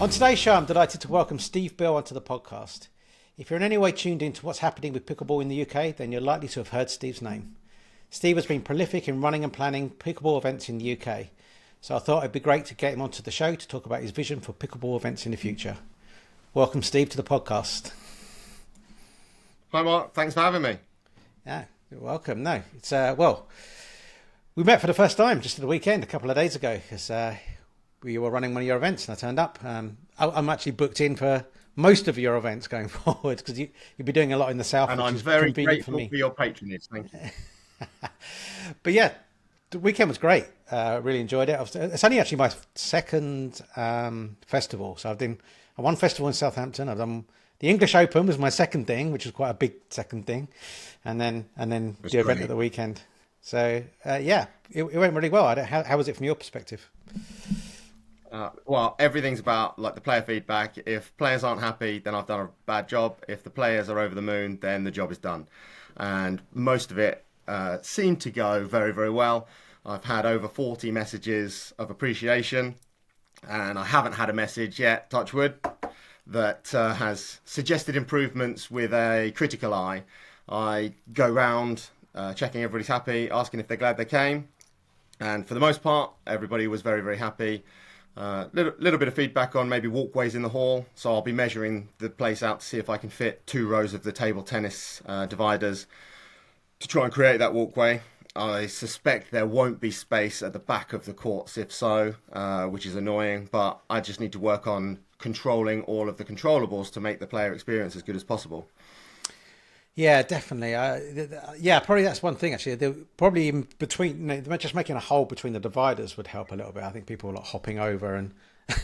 On today's show, I'm delighted to welcome Steve Beale onto the podcast. If you're in any way tuned into what's happening with pickleball in the UK, then you're likely to have heard Steve's name. Steve has been prolific in running and planning pickleball events in the UK, so I thought it'd be great to get him onto the show to talk about his vision for pickleball events in the future. Welcome, Steve, to the podcast. Hi, Mark. Thanks for having me. Yeah, you're welcome. No, it's we met for the first time just at the weekend a couple of days ago because we were running one of your events and I turned up. I'm actually booked in for most of your events going forward because you'll be doing a lot in the south, And which I'm is very convenient grateful for me. for your patronage. Thank you. But yeah, the weekend was great. Really enjoyed it. It's only actually my second festival. So I won festival in Southampton. I've done the English Open was my second thing, which was quite a big second thing, and then the event at the weekend. So yeah, it went really well. How was it from your perspective? Well, everything's about like the player feedback. If players aren't happy, then I've done a bad job. If the players are over the moon, then the job is done. And most of it seemed to go very, very well. I've had over 40 messages of appreciation, and I haven't had a message yet, touch wood, that has suggested improvements with a critical eye. I go round checking everybody's happy, asking if they're glad they came. And for the most part, everybody was very, very happy. Little bit of feedback on maybe walkways in the hall. So I'll be measuring the place out to see if I can fit 2 rows of the table tennis dividers to try and create that walkway. I suspect there won't be space at the back of the courts if so, which is annoying, but I just need to work on controlling all of the controllables to make the player experience as good as possible. Yeah, definitely. Yeah, probably that's one thing actually. Probably in between, just making a hole between the dividers would help a little bit. I think people were like hopping over, and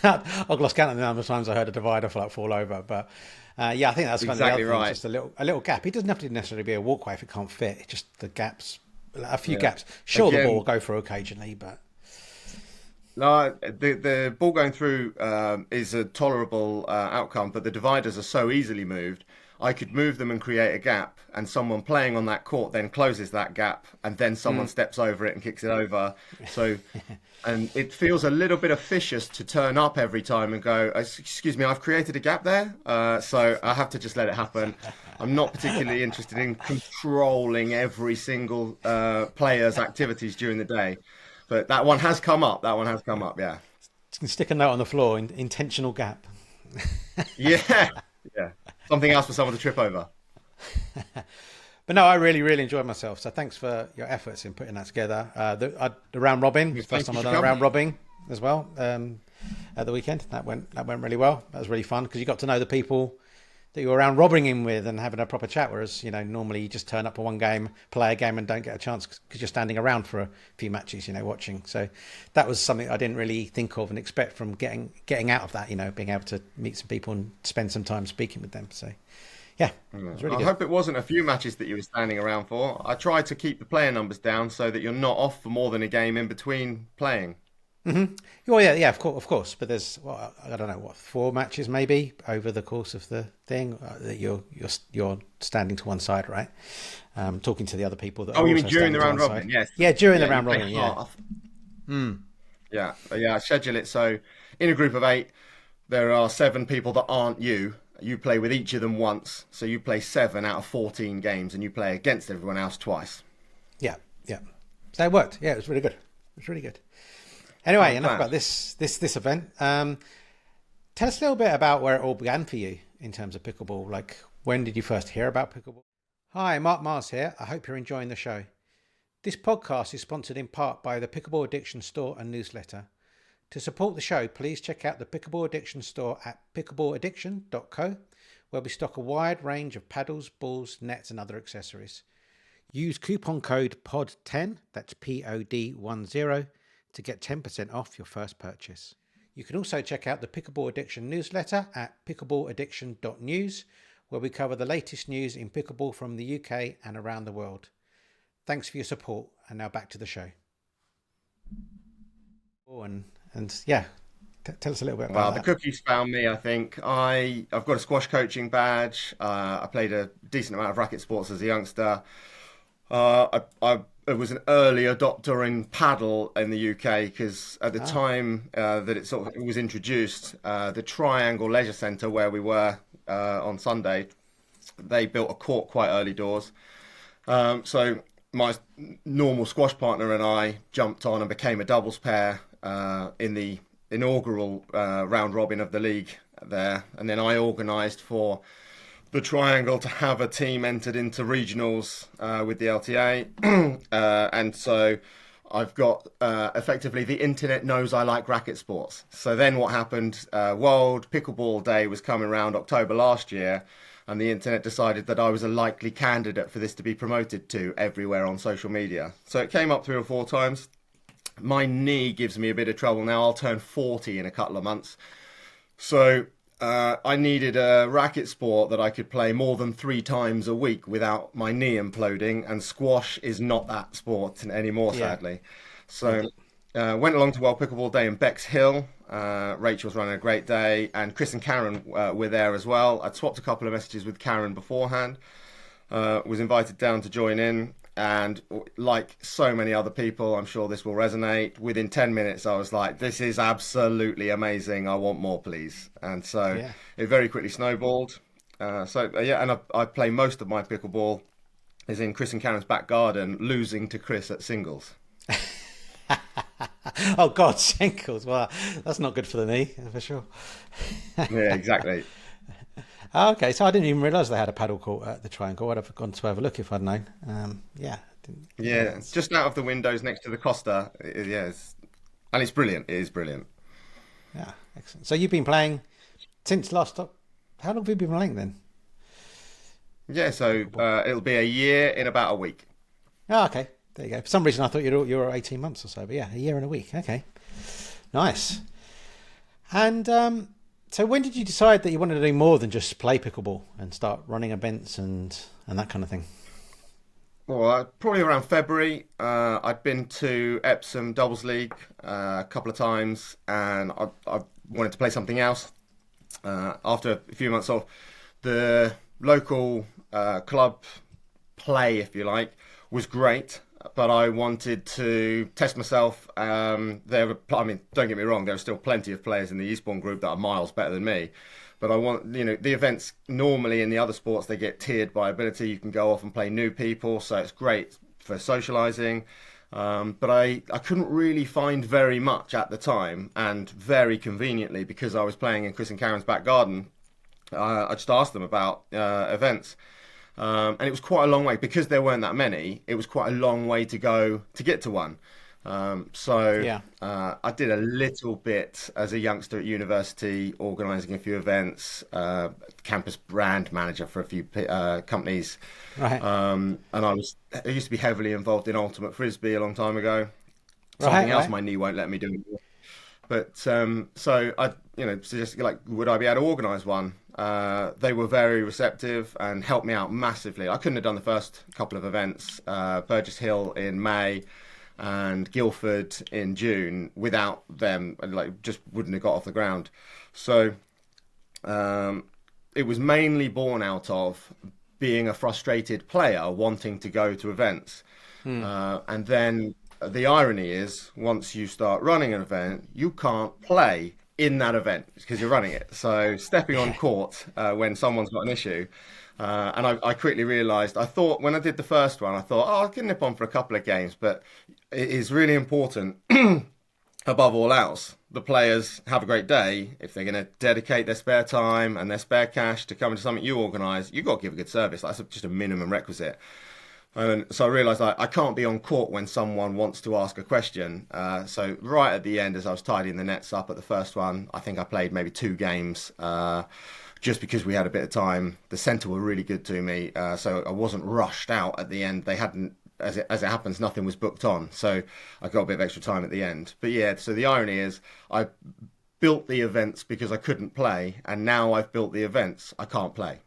I've lost count of the number of times I heard a divider fall over. But yeah, I think that's Exactly the other right. thing, just a little gap. It doesn't have to necessarily be a walkway if it can't fit. It's just the gaps, a few gaps. Sure, the ball will go through occasionally, but No, the ball going through is a tolerable outcome, but the dividers are so easily moved. I could move them and create a gap, and someone playing on that court then closes that gap, and then someone steps over it and kicks it over. So, and it feels a little bit officious to turn up every time and go, "Excuse me, I've created a gap there." So I have to just let it happen. I'm not particularly interested in controlling every single player's activities during the day. But that one has come up. Yeah. you can stick a note on the floor, intentional gap. Yeah. Yeah. Something else for someone to trip over. But no, I really, really enjoyed myself. So thanks for your efforts in putting that together. The round robin, Yeah, first thank time you I've for done a round coming. robin as well at the weekend. That went really well. That was really fun because you got to know the people that you were round robbing with and having a proper chat. Whereas normally you just turn up for one game, play a game, and don't get a chance because you're standing around for a few matches, watching. So that was something I didn't really think of and expect from getting out of that. Being able to meet some people and spend some time speaking with them. So. Yeah, it was really I good. hope it wasn't a few matches that you were standing around for. I tried to keep the player numbers down so that you're not off for more than a game in between playing. Well, yeah, of course. But there's, I don't know, 4 matches maybe over the course of the thing that you're standing to one side, right? Talking to the other people that Oh, are you also mean during standing the to round one robin? side. Yes. Yeah, during the Yeah, you round play robin. Yeah. half. Yeah. I schedule it so in a group of 8, there are 7 people that aren't you. You play with each of them once, so you play 7 out of 14 games, and you play against everyone else twice. Yeah. So it worked. Yeah, it was really good. Anyway, enough Glad. about this event. Tell us a little bit about where it all began for you in terms of pickleball. Like, when did you first hear about pickleball? Hi, Mark Mars here. I hope you're enjoying the show. This podcast is sponsored in part by the Pickleball Addiction store and newsletter. To support the show, please check out the Pickleball Addiction store at pickleballaddiction.co, where we stock a wide range of paddles, balls, nets, and other accessories. Use coupon code POD10, that's POD10, to get 10% off your first purchase. You can also check out the Pickleball Addiction newsletter at pickleballaddiction.news, where we cover the latest news in pickleball from the UK and around the world. Thanks for your support, and now back to the show. And yeah, tell us a little bit Well, about the that. cookies found me, I think. I've got a squash coaching badge. I played a decent amount of racket sports as a youngster. I was an early adopter in paddle in the UK because at the time that it was introduced, the Triangle Leisure Centre where we were on Sunday, they built a court quite early doors. So my normal squash partner and I jumped on and became a doubles pair in the inaugural round robin of the league there, and then I organised for the Triangle to have a team entered into regionals with the LTA, and so I've got effectively the internet knows I like racket sports. So then what happened? World Pickleball Day was coming around October last year, and the internet decided that I was a likely candidate for this to be promoted to everywhere on social media. So it came up 3 or 4 times. My knee gives me a bit of trouble now. I'll turn 40 in a couple of months. So I needed a racket sport that I could play more than 3 times a week without my knee imploding, and squash is not that sport anymore, sadly. So went along to World Pickleball Day in Bexhill. Rachel's running a great day, and Chris and Karen were there as well. I'd swapped a couple of messages with Karen beforehand, was invited down to join in, and like so many other people, I'm sure this will resonate. Within 10 minutes, I was like, this is absolutely amazing. I want more, please. And so it very quickly snowballed. And I play most of my pickleball is in Chris and Karen's back garden, losing to Chris at singles. Oh God, singles. Well, that's not good for the knee, for sure. Yeah, exactly. Okay, so I didn't even realise they had a paddle court at the Triangle. I'd have gone to have a look if I'd known. It's just out of the windows next to the Costa. And it's brilliant. It is brilliant. Yeah, excellent. So you've been playing since last. How long have you been playing then? Yeah, so it'll be a year in about a week. Oh, okay. There you go. For some reason, I thought you were 18 months or so, but yeah, a year and a week. Okay, nice. And so when did you decide that you wanted to do more than just play pickleball and start running events and that kind of thing? Well, probably around February. I'd been to Epsom Doubles League a couple of times, and I wanted to play something else. After a few months off, the local club play, if you like, was great. But I wanted to test myself. Don't get me wrong, there are still plenty of players in the Eastbourne group that are miles better than me. But I want, the events normally in the other sports, they get tiered by ability. You can go off and play new people, so it's great for socialising. But I couldn't really find very much at the time, and very conveniently, because I was playing in Chris and Karen's back garden, I just asked them about events. And it was quite a long way, because there weren't that many. It was quite a long way to go to get to one. I did a little bit as a youngster at university, organising a few events, campus brand manager for a few companies. Right. And I used to be heavily involved in Ultimate Frisbee a long time ago. Something else my knee won't let me do anymore. But so I, suggested, like, would I be able to organise one? They were very receptive and helped me out massively. I couldn't have done the first couple of events, Burgess Hill in May and Guildford in June, without them. Like, just wouldn't have got off the ground. So it was mainly born out of being a frustrated player wanting to go to events. And then the irony is, once you start running an event, you can't play in that event because you're running it. So stepping on court when someone's got an issue. And I quickly realised, I thought when I did the first one, I thought, I can nip on for a couple of games, but it is really important, above all else, the players have a great day. If they're going to dedicate their spare time and their spare cash to coming to something you organise, you've got to give a good service. That's just a minimum requisite. And so I realised I can't be on court when someone wants to ask a question. So right at the end, as I was tidying the nets up at the first one, I think I played maybe 2 games, just because we had a bit of time. The centre were really good to me, so I wasn't rushed out at the end. They hadn't, as it happens, nothing was booked on, so I got a bit of extra time at the end. But yeah, so the irony is, I built the events because I couldn't play, and now I've built the events, I can't play.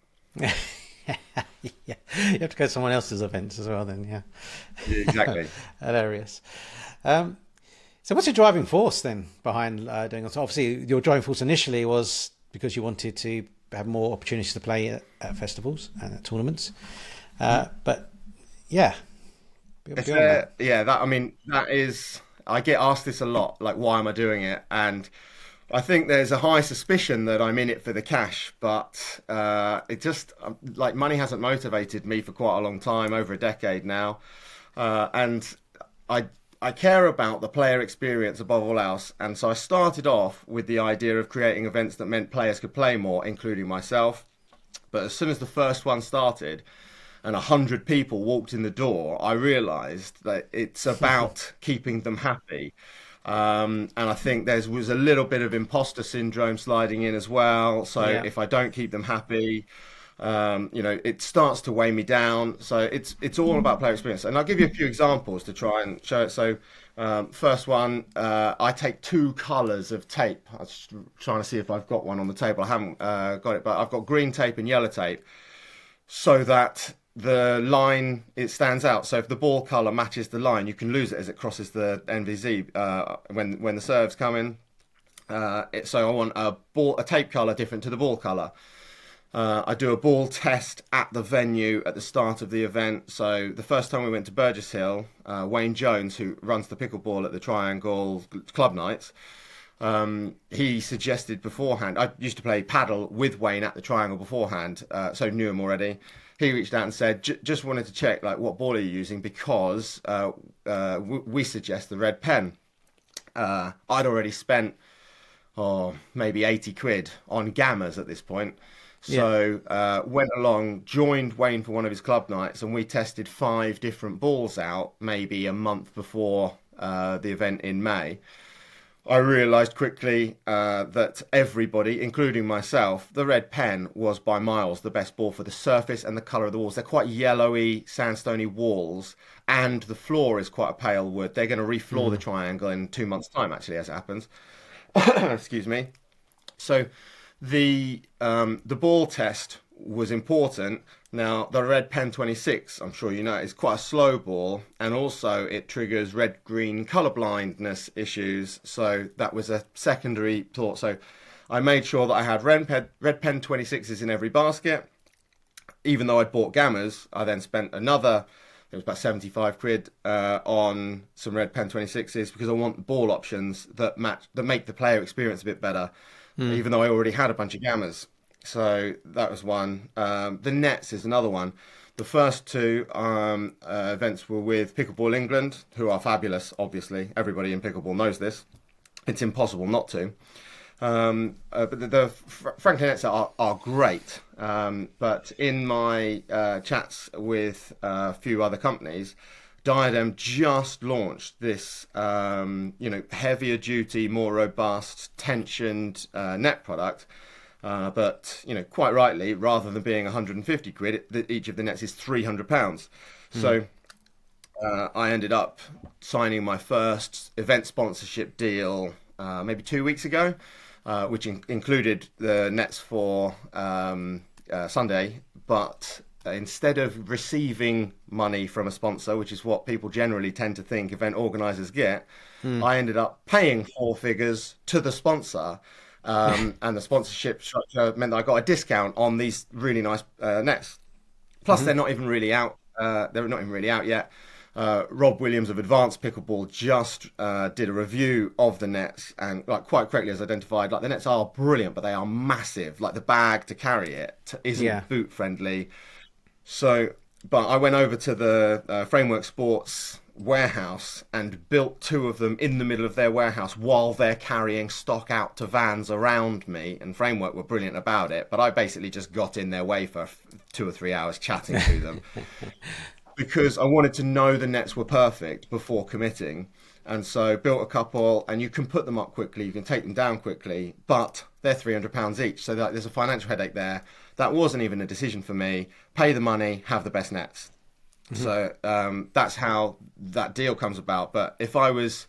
Yeah, you have to go to someone else's events as well then. Yeah, exactly. Hilarious. So what's your driving force then behind doing it? So obviously your driving force initially was because you wanted to have more opportunities to play at festivals and at tournaments, but yeah, Beyond that. Yeah, that I mean, that is. I get asked this a lot, like, why am I doing it? And I think there's a high suspicion that I'm in it for the cash, but it just like money hasn't motivated me for quite a long time, over a decade now, and I I care about the player experience above all else, and so I started off with the idea of creating events that meant players could play more, including myself. But as soon as the first one started, and 100 people walked in the door, I realised that it's about keeping them happy. And I think there was a little bit of imposter syndrome sliding in as well. So Yeah. if I don't keep them happy, it starts to weigh me down. So it's all about player experience. And I'll give you a few examples to try and show it. So first one, I take two colours of tape. I was trying to see if I've got one on the table. I haven't got it, but I've got green tape and yellow tape so that the line it stands out. So if the ball color matches the line, you can lose it as it crosses the NVZ when the serves come in. So I want a tape color different to the ball color. I do a ball test at the venue at the start of the event. So the first time we went to Burgess Hill, Wayne Jones, who runs the pickleball at the Triangle Club Nights, he suggested beforehand. I used to play paddle with Wayne at the Triangle beforehand, so knew him already. He reached out and said, "Just wanted to check, like, what ball are you using? Because we suggest the red pen." I'd already spent, maybe 80 quid on gammas at this point. Yeah. So went along, joined Wayne for one of his club nights, and we tested 5 different balls out maybe a month before the event in May. I realised quickly that everybody, including myself, the red pen was by miles the best ball for the surface and the colour of the walls. They're quite yellowy, sandstony walls, and the floor is quite a pale wood. They're going to refloor the triangle in 2 months' time, actually, as it happens. Excuse me. So the ball test was important. Now, the red pen 26, I'm sure you know, is quite a slow ball, and also it triggers red-green colour blindness issues. So that was a secondary thought. So I made sure that I had red pen 26s in every basket. Even though I'd bought gammas, I then spent another, it was about 75 quid on some red pen 26s because I want ball options that make the player experience a bit better, even though I already had a bunch of gammas. So that was one. The nets is another one. The first two events were with Pickleball England, who are fabulous, obviously. Everybody in pickleball knows this. It's impossible not to. But frankly, nets are great. But in my chats with a few other companies, Diadem just launched this, heavier duty, more robust, tensioned net product. But quite rightly, rather than being 150 quid, each of the nets is £300. So I ended up signing my first event sponsorship deal maybe 2 weeks ago, which included the nets for Sunday. But instead of receiving money from a sponsor, which is what people generally tend to think event organisers get, I ended up paying 4 figures to the sponsor. And the sponsorship structure meant that I got a discount on these really nice nets. Plus, they're not even really out. They're not even really out yet. Rob Williams of Advanced Pickleball just did a review of the nets, and like quite correctly has identified, like, the nets are brilliant, but they are massive. Like, the bag to carry it isn't boot friendly. So, but I went over to the Framework Sports warehouse and built 2 of them in the middle of their warehouse while they're carrying stock out to vans around me, and Framework were brilliant about it, but I basically just got in their way for 2 or 3 hours chatting to them because I wanted to know the nets were perfect before committing. And so built a couple, and you can put them up quickly, you can take them down quickly, but they're £300 each, so there's a financial headache there. That wasn't even a decision for me. Pay the money, have the best nets. So that's how that deal comes about. But if I was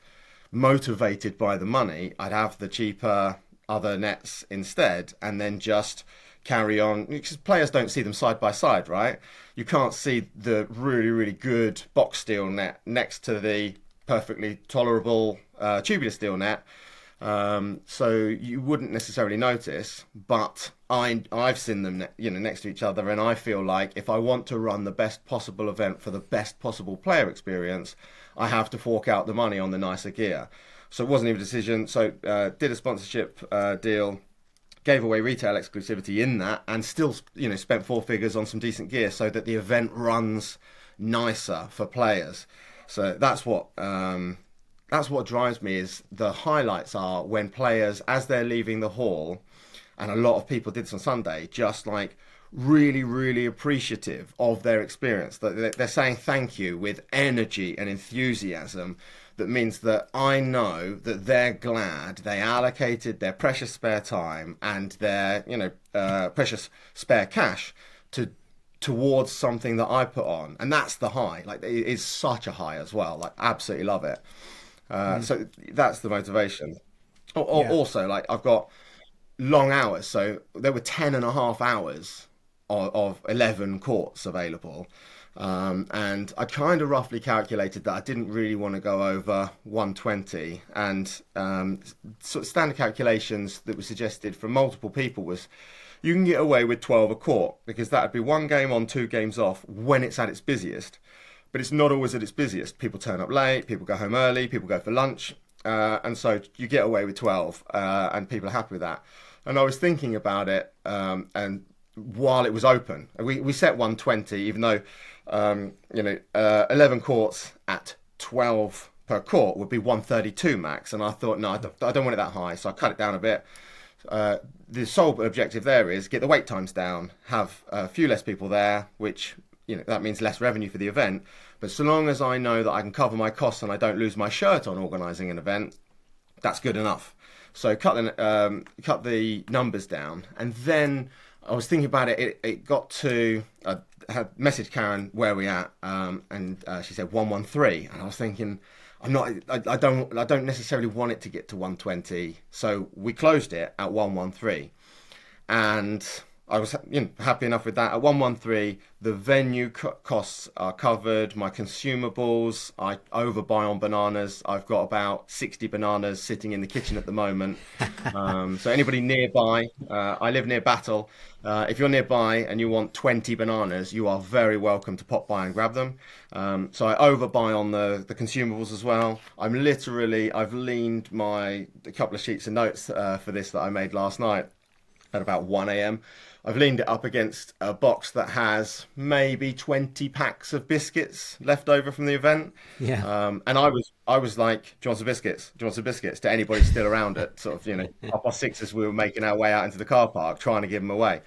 motivated by the money, I'd have the cheaper other nets instead, and then just carry on, because players don't see them side by side, right? You can't see the really, really good box steel net next to the perfectly tolerable tubular steel net. So you wouldn't necessarily notice, but I've seen them, next to each other, and I feel like if I want to run the best possible event for the best possible player experience, I have to fork out the money on the nicer gear. So it wasn't even a decision. So did a sponsorship deal, gave away retail exclusivity in that, and still, spent four figures on some decent gear so that the event runs nicer for players. So that's what drives me. Is the highlights are when players, as they're leaving the hall, and a lot of people did this on Sunday, just like really, really appreciative of their experience. That they're saying thank you with energy and enthusiasm. That means that I know that they're glad they allocated their precious spare time and their, precious spare cash to towards something that I put on, and that's the high. Like it is such a high as well. Like absolutely love it. So that's the motivation. Yeah. Also, like I've got long hours, so there were 10.5 hours of 11 courts available. And I kind of roughly calculated that I didn't really want to go over 120. And sort of standard calculations that were suggested from multiple people was you can get away with 12 a court because that would be one game on, two games off when it's at its busiest. But it's not always at its busiest. People turn up late, people go home early, people go for lunch. And so you get away with 12, and people are happy with that. And I was thinking about it, and while it was open, we set 120, even though 11 courts at 12 per court would be 132 max. And I thought, no, I don't want it that high, so I cut it down a bit. The sole objective there is get the wait times down, have a few less people there, which that means less revenue for the event. But so long as I know that I can cover my costs and I don't lose my shirt on organising an event, that's good enough. So cut the numbers down, and then I was thinking about it. It got to I had messaged Karen where we at, and she said 113, and I was thinking I don't necessarily want it to get to 120, so we closed it at 113, and I was happy enough with that. At 113, the venue costs are covered, my consumables, I overbuy on bananas. I've got about 60 bananas sitting in the kitchen at the moment. So anybody nearby, I live near Battle. If you're nearby and you want 20 bananas, you are very welcome to pop by and grab them. So I overbuy on the consumables as well. I've leaned a couple of sheets of notes for this that I made last night at about 1 a.m. I've leaned it up against a box that has maybe 20 packs of biscuits left over from the event. Yeah. And I was like, do you want some biscuits? Do you want some biscuits? To anybody still around at sort of, 6:30 as we were making our way out into the car park, trying to give them away.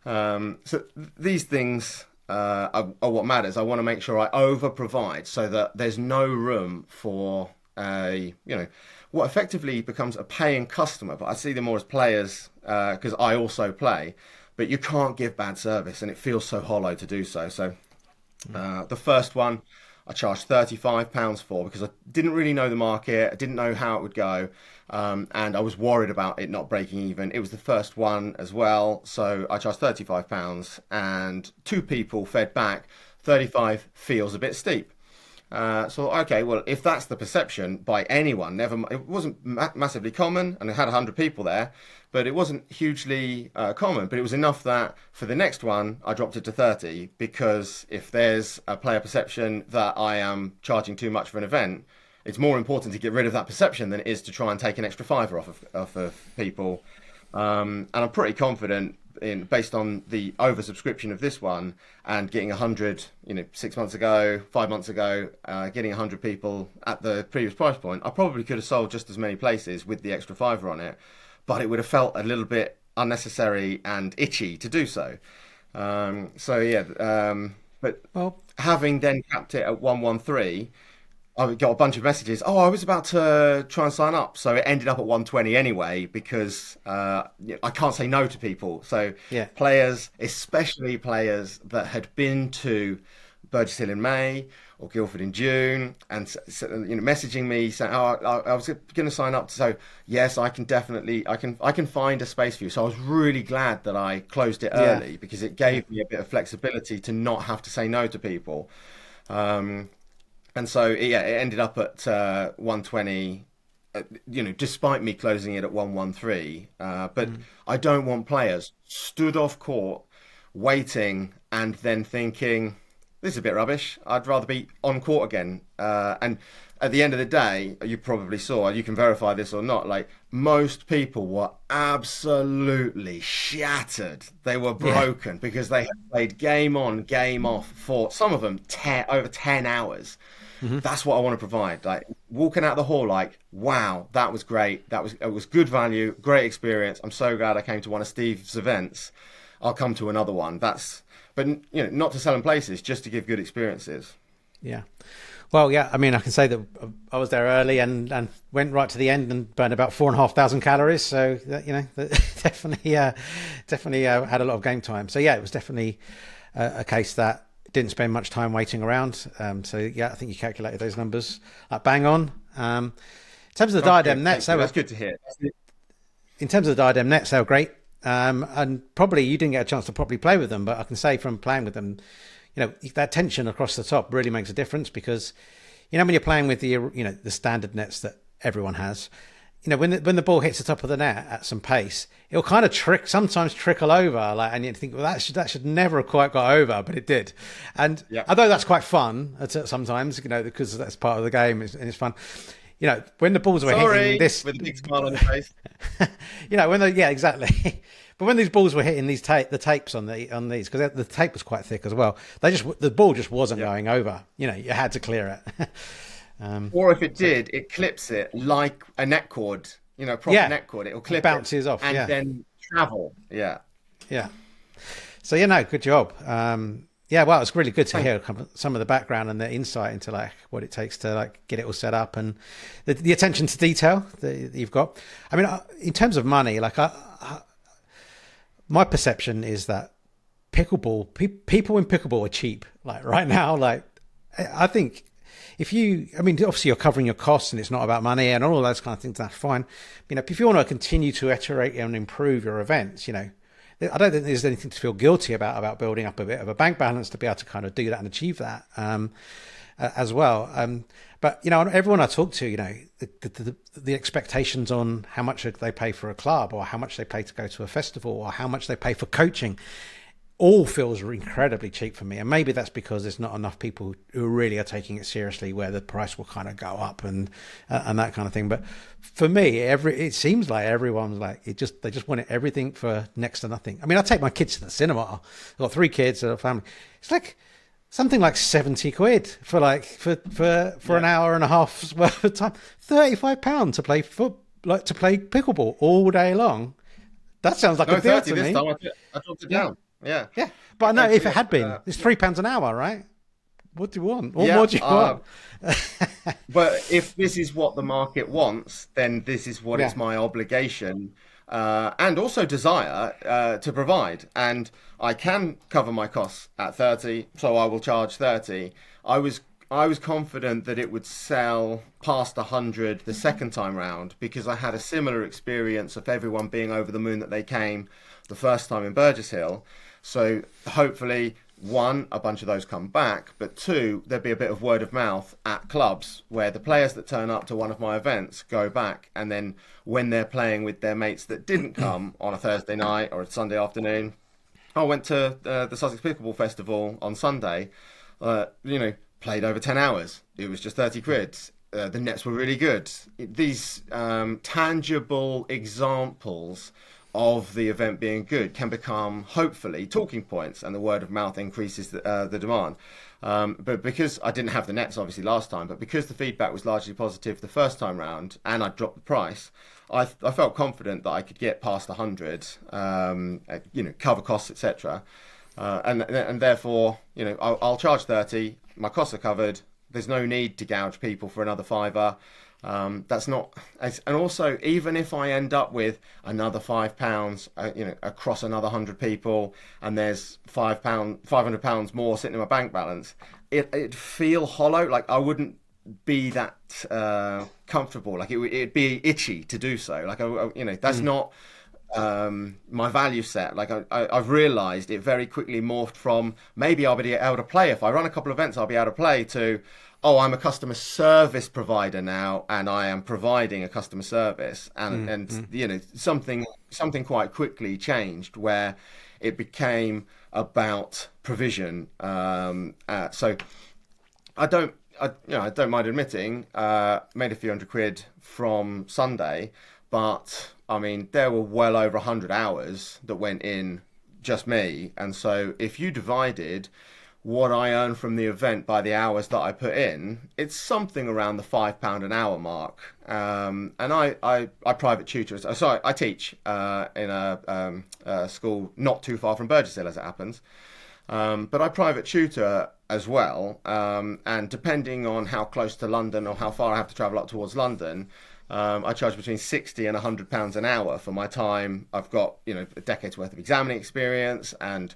So these things are what matters. I want to make sure I over provide so that there's no room for what effectively becomes a paying customer, but I see them more as players because I also play. But you can't give bad service, and it feels so hollow to do so. So the first one I charged £35 for because I didn't really know the market, I didn't know how it would go, and I was worried about it not breaking even. It was the first one as well, so I charged £35, and two people fed back. 35 feels a bit steep. So okay, well, if that's the perception by anyone, it wasn't massively common, and it had 100 people there, but it wasn't hugely common. But it was enough that for the next one, I dropped it to 30 because if there's a player perception that I am charging too much for an event, it's more important to get rid of that perception than it is to try and take an extra fiver off of people. And I'm pretty confident based on the oversubscription of this one and getting 100, 6 months ago, 5 months ago, getting 100 people at the previous price point, I probably could have sold just as many places with the extra fiver on it, but it would have felt a little bit unnecessary and itchy to do so. But Well, having then capped it at 113, I got a bunch of messages. Oh, I was about to try and sign up, so it ended up at 120 anyway because I can't say no to people. So yeah. players, especially players that had been to Burgess Hill in May or Guildford in June, and messaging me saying, "Oh, I was going to sign up." So yes, I can definitely, I can find a space for you. So I was really glad that I closed it Yeah. early because it gave me a bit of flexibility to not have to say no to people. And so, yeah, it ended up at 120 despite me closing it at 113. But I don't want players stood off court, waiting, and then thinking, this is a bit rubbish. I'd rather be on court again. And at the end of the day, you probably saw, you can verify this or not, like most people were absolutely shattered. They were broken because they had played game on, game off for some of them over 10 hours. That's what I want to provide. Like walking out the hall, like, wow, that was great. It was good value, great experience. I'm so glad I came to one of Steve's events. I'll come to another one. But not to sell in places, just to give good experiences. Yeah. Well, yeah, I mean, I can say that I was there early and went right to the end and burned about 4,500 calories. So, definitely had a lot of game time. So, yeah, it was definitely a case that didn't spend much time waiting around. So, yeah, I think you calculated those numbers like bang on. In terms of the diadem nets, that's good to hear. In terms of the diadem nets, they were great. And probably you didn't get a chance to properly play with them, but I can say from playing with them, that tension across the top really makes a difference because, when you're playing with the standard nets that everyone has, when the ball hits the top of the net at some pace, it'll kind of sometimes trickle over, and you think, well, that should never have quite got over, but it did. And although that's quite fun sometimes, because that's part of the game and it's fun. When the balls were hitting this with a big smile on the face, exactly. But when these balls were hitting the tapes on these, because the tape was quite thick as well, the ball just wasn't going over. You had to clear it. Or if it did, it clips it like a net cord. Proper net cord. It'll clip, bounces off, and then travel. Yeah. So good job. Well, it's really good to hear some of the background and the insight into what it takes to get it all set up and the attention to detail that you've got. I mean, in terms of money, my perception is that pickleball, people in pickleball are cheap. Right now, I think obviously you're covering your costs and it's not about money and all those kind of things. That's fine. If you want to continue to iterate and improve your events, I don't think there's anything to feel guilty about building up a bit of a bank balance to be able to kind of do that and achieve that as well. But everyone I talk to, the expectations on how much they pay for a club or how much they pay to go to a festival or how much they pay for coaching, all feels incredibly cheap for me. And maybe that's because there's not enough people who really are taking it seriously, where the price will kind of go up and that kind of thing. But for me, it seems like everyone's they just want everything for next to nothing. I mean, I take my kids to the cinema. I've got 3 kids and a family. It's something like 70 quid for an hour and a half's worth of time. £35 to play to play pickleball all day long. That sounds like a deal to me. Time I dropped it down. Yeah. But I know if it had been, it's £3 an hour, right? What do you want? What more do you want? But if this is what the market wants, then this is what it's my obligation and also desire to provide. And I can cover my costs at 30, so I will charge 30. I was confident that it would sell past 100 the second time round because I had a similar experience of everyone being over the moon that they came the first time in Burgess Hill. So hopefully, 1, a bunch of those come back, but 2, there'd be a bit of word of mouth at clubs where the players that turn up to one of my events go back, and then when they're playing with their mates that didn't come on a Thursday night or a Sunday afternoon, I went to the Sussex Pickleball Festival on Sunday, played over 10 hours. It was just 30 quid. The nets were really good. These tangible examples of the event being good can become, hopefully, talking points, and the word of mouth increases the demand. But because I didn't have the nets, obviously, last time, but because the feedback was largely positive the first time round, and I dropped the price, I felt confident that I could get past 100, cover costs, etc. And therefore, I'll charge 30. My costs are covered. There's no need to gouge people for another £5. That's not, and also even if I end up with another £5, across another 100 people, and there's £500 more sitting in my bank balance, it'd feel hollow. Like I wouldn't be that comfortable. Like it'd be itchy to do so. Like that's not my value set. Like I've realised it very quickly morphed from maybe I'll be able to play if I run a couple of events, I'll be able to play, to oh, I'm a customer service provider now, and I am providing a customer service, and something quite quickly changed where it became about provision. So I don't mind admitting, made a few hundred quid from Sunday, but I mean, there were well over 100 hours that went in just me. And so if you divided what I earn from the event by the hours that I put in, it's something around the £5 an hour mark. And I private tutor. Sorry, I teach in a school not too far from Burgess Hill, as it happens. But I private tutor as well, and depending on how close to London or how far I have to travel up towards London, I charge between £60 and £100 an hour for my time. I've got a decade's worth of examining experience and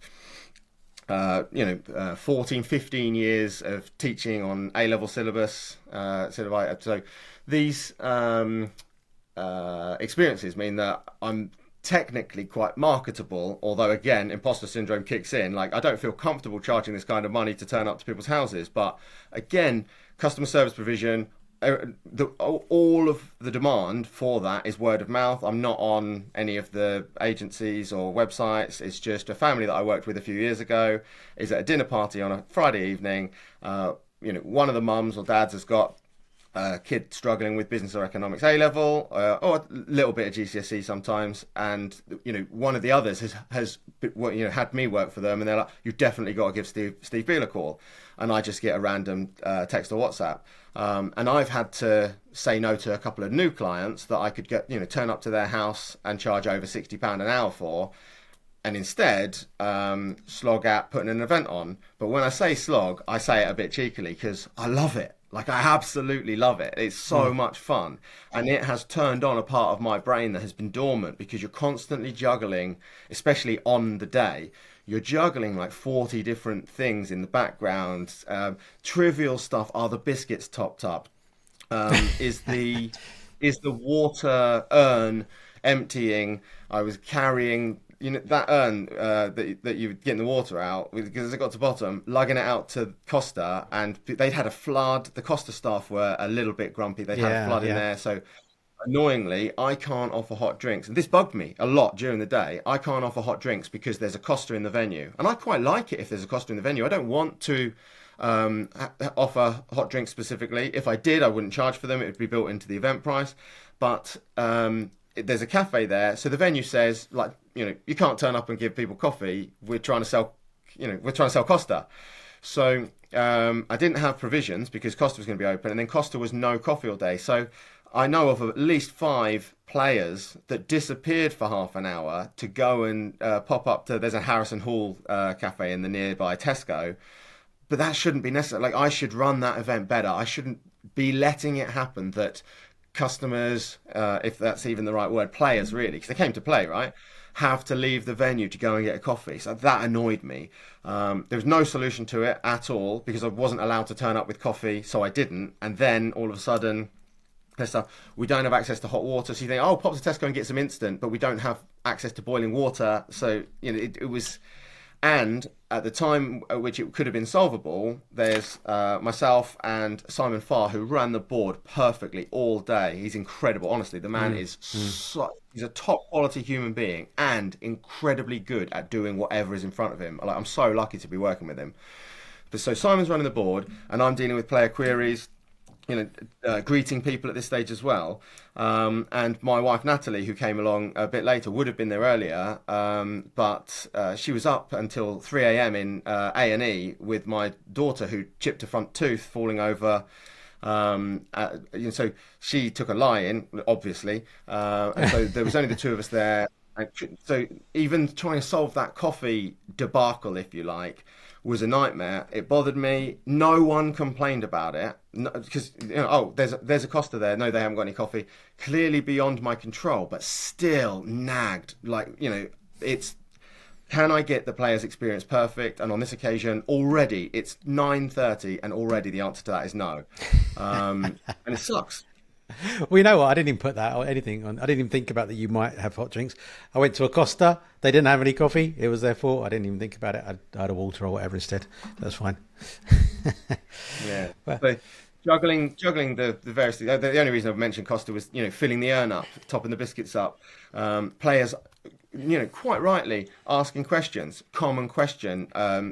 14, 15 years of teaching on A-level syllabus. So these experiences mean that I'm technically quite marketable, although again, imposter syndrome kicks in. Like, I don't feel comfortable charging this kind of money to turn up to people's houses. But again, customer service provision, all of the demand for that is word of mouth. I'm not on any of the agencies or websites. It's just a family that I worked with a few years ago is at a dinner party on a Friday evening. One of the mums or dads has got a kid struggling with business or economics A level, or a little bit of GCSE sometimes, and one of the others has had me work for them, and they're like, "You've definitely got to give Steve Beale a call," and I just get a random text or WhatsApp, and I've had to say no to a couple of new clients that I could get turn up to their house and charge over £60 an hour for. And instead, slog at putting an event on. But when I say slog, I say it a bit cheekily because I love it. Like, I absolutely love it. It's so much fun. And it has turned on a part of my brain that has been dormant because you're constantly juggling, especially on the day. You're juggling like 40 different things in the background. Trivial stuff. Are the biscuits topped up? Is the water urn emptying? I was carrying that urn that you get in the water out, because it got to bottom, lugging it out to Costa, and they'd had a flood. The Costa staff were a little bit grumpy. They'd had a flood in there. So annoyingly, I can't offer hot drinks. And this bugged me a lot during the day. I can't offer hot drinks because there's a Costa in the venue. And I quite like it if there's a Costa in the venue. I don't want to offer hot drinks specifically. If I did, I wouldn't charge for them. It would be built into the event price. But there's a cafe there, so the venue says, like, you can't turn up and give people coffee. We're trying to sell, Costa. So I didn't have provisions because Costa was going to be open, and then Costa was no coffee all day. So I know of at least 5 players that disappeared for half an hour to go and pop up to. There's a Harrison Hall cafe in the nearby Tesco, but that shouldn't be necessary. Like, I should run that event better. I shouldn't be letting it happen that customers, if that's even the right word, players really, because they came to play, right, have to leave the venue to go and get a coffee. So that annoyed me. There was no solution to it at all because I wasn't allowed to turn up with coffee, so I didn't. And then all of a sudden, we don't have access to hot water. So you think, oh, pop to Tesco and get some instant, but we don't have access to boiling water. So it was. And at the time at which it could have been solvable, there's myself and Simon Farr, who ran the board perfectly all day. He's incredible. Honestly, the man is he's a top quality human being and incredibly good at doing whatever is in front of him. Like, I'm so lucky to be working with him. But so Simon's running the board and I'm dealing with player queries, greeting people at this stage as well. And my wife Natalie, who came along a bit later, would have been there earlier, but she was up until 3 a.m. in A&E with my daughter, who chipped a front tooth falling over. So she took a lie-in, obviously, and so there was only the two of us there. So even trying to solve that coffee debacle, if you like, was a nightmare. It bothered me. No one complained about it because there's a Costa there. No, they haven't got any coffee. Clearly beyond my control, but still nagged. Like, it's, can I get the player's experience perfect? And on this occasion, already it's 9:30, and already the answer to that is no. And it sucks. Well, you know what? I didn't even put that or anything on. I didn't even think about that you might have hot drinks. I went to Acosta. They didn't have any coffee. It was their fault. I didn't even think about it. I had a water or whatever instead. That's fine. Yeah. But So juggling the various things. The only reason I've mentioned Costa was, filling the urn up, topping the biscuits up. Players, quite rightly asking questions. Common question,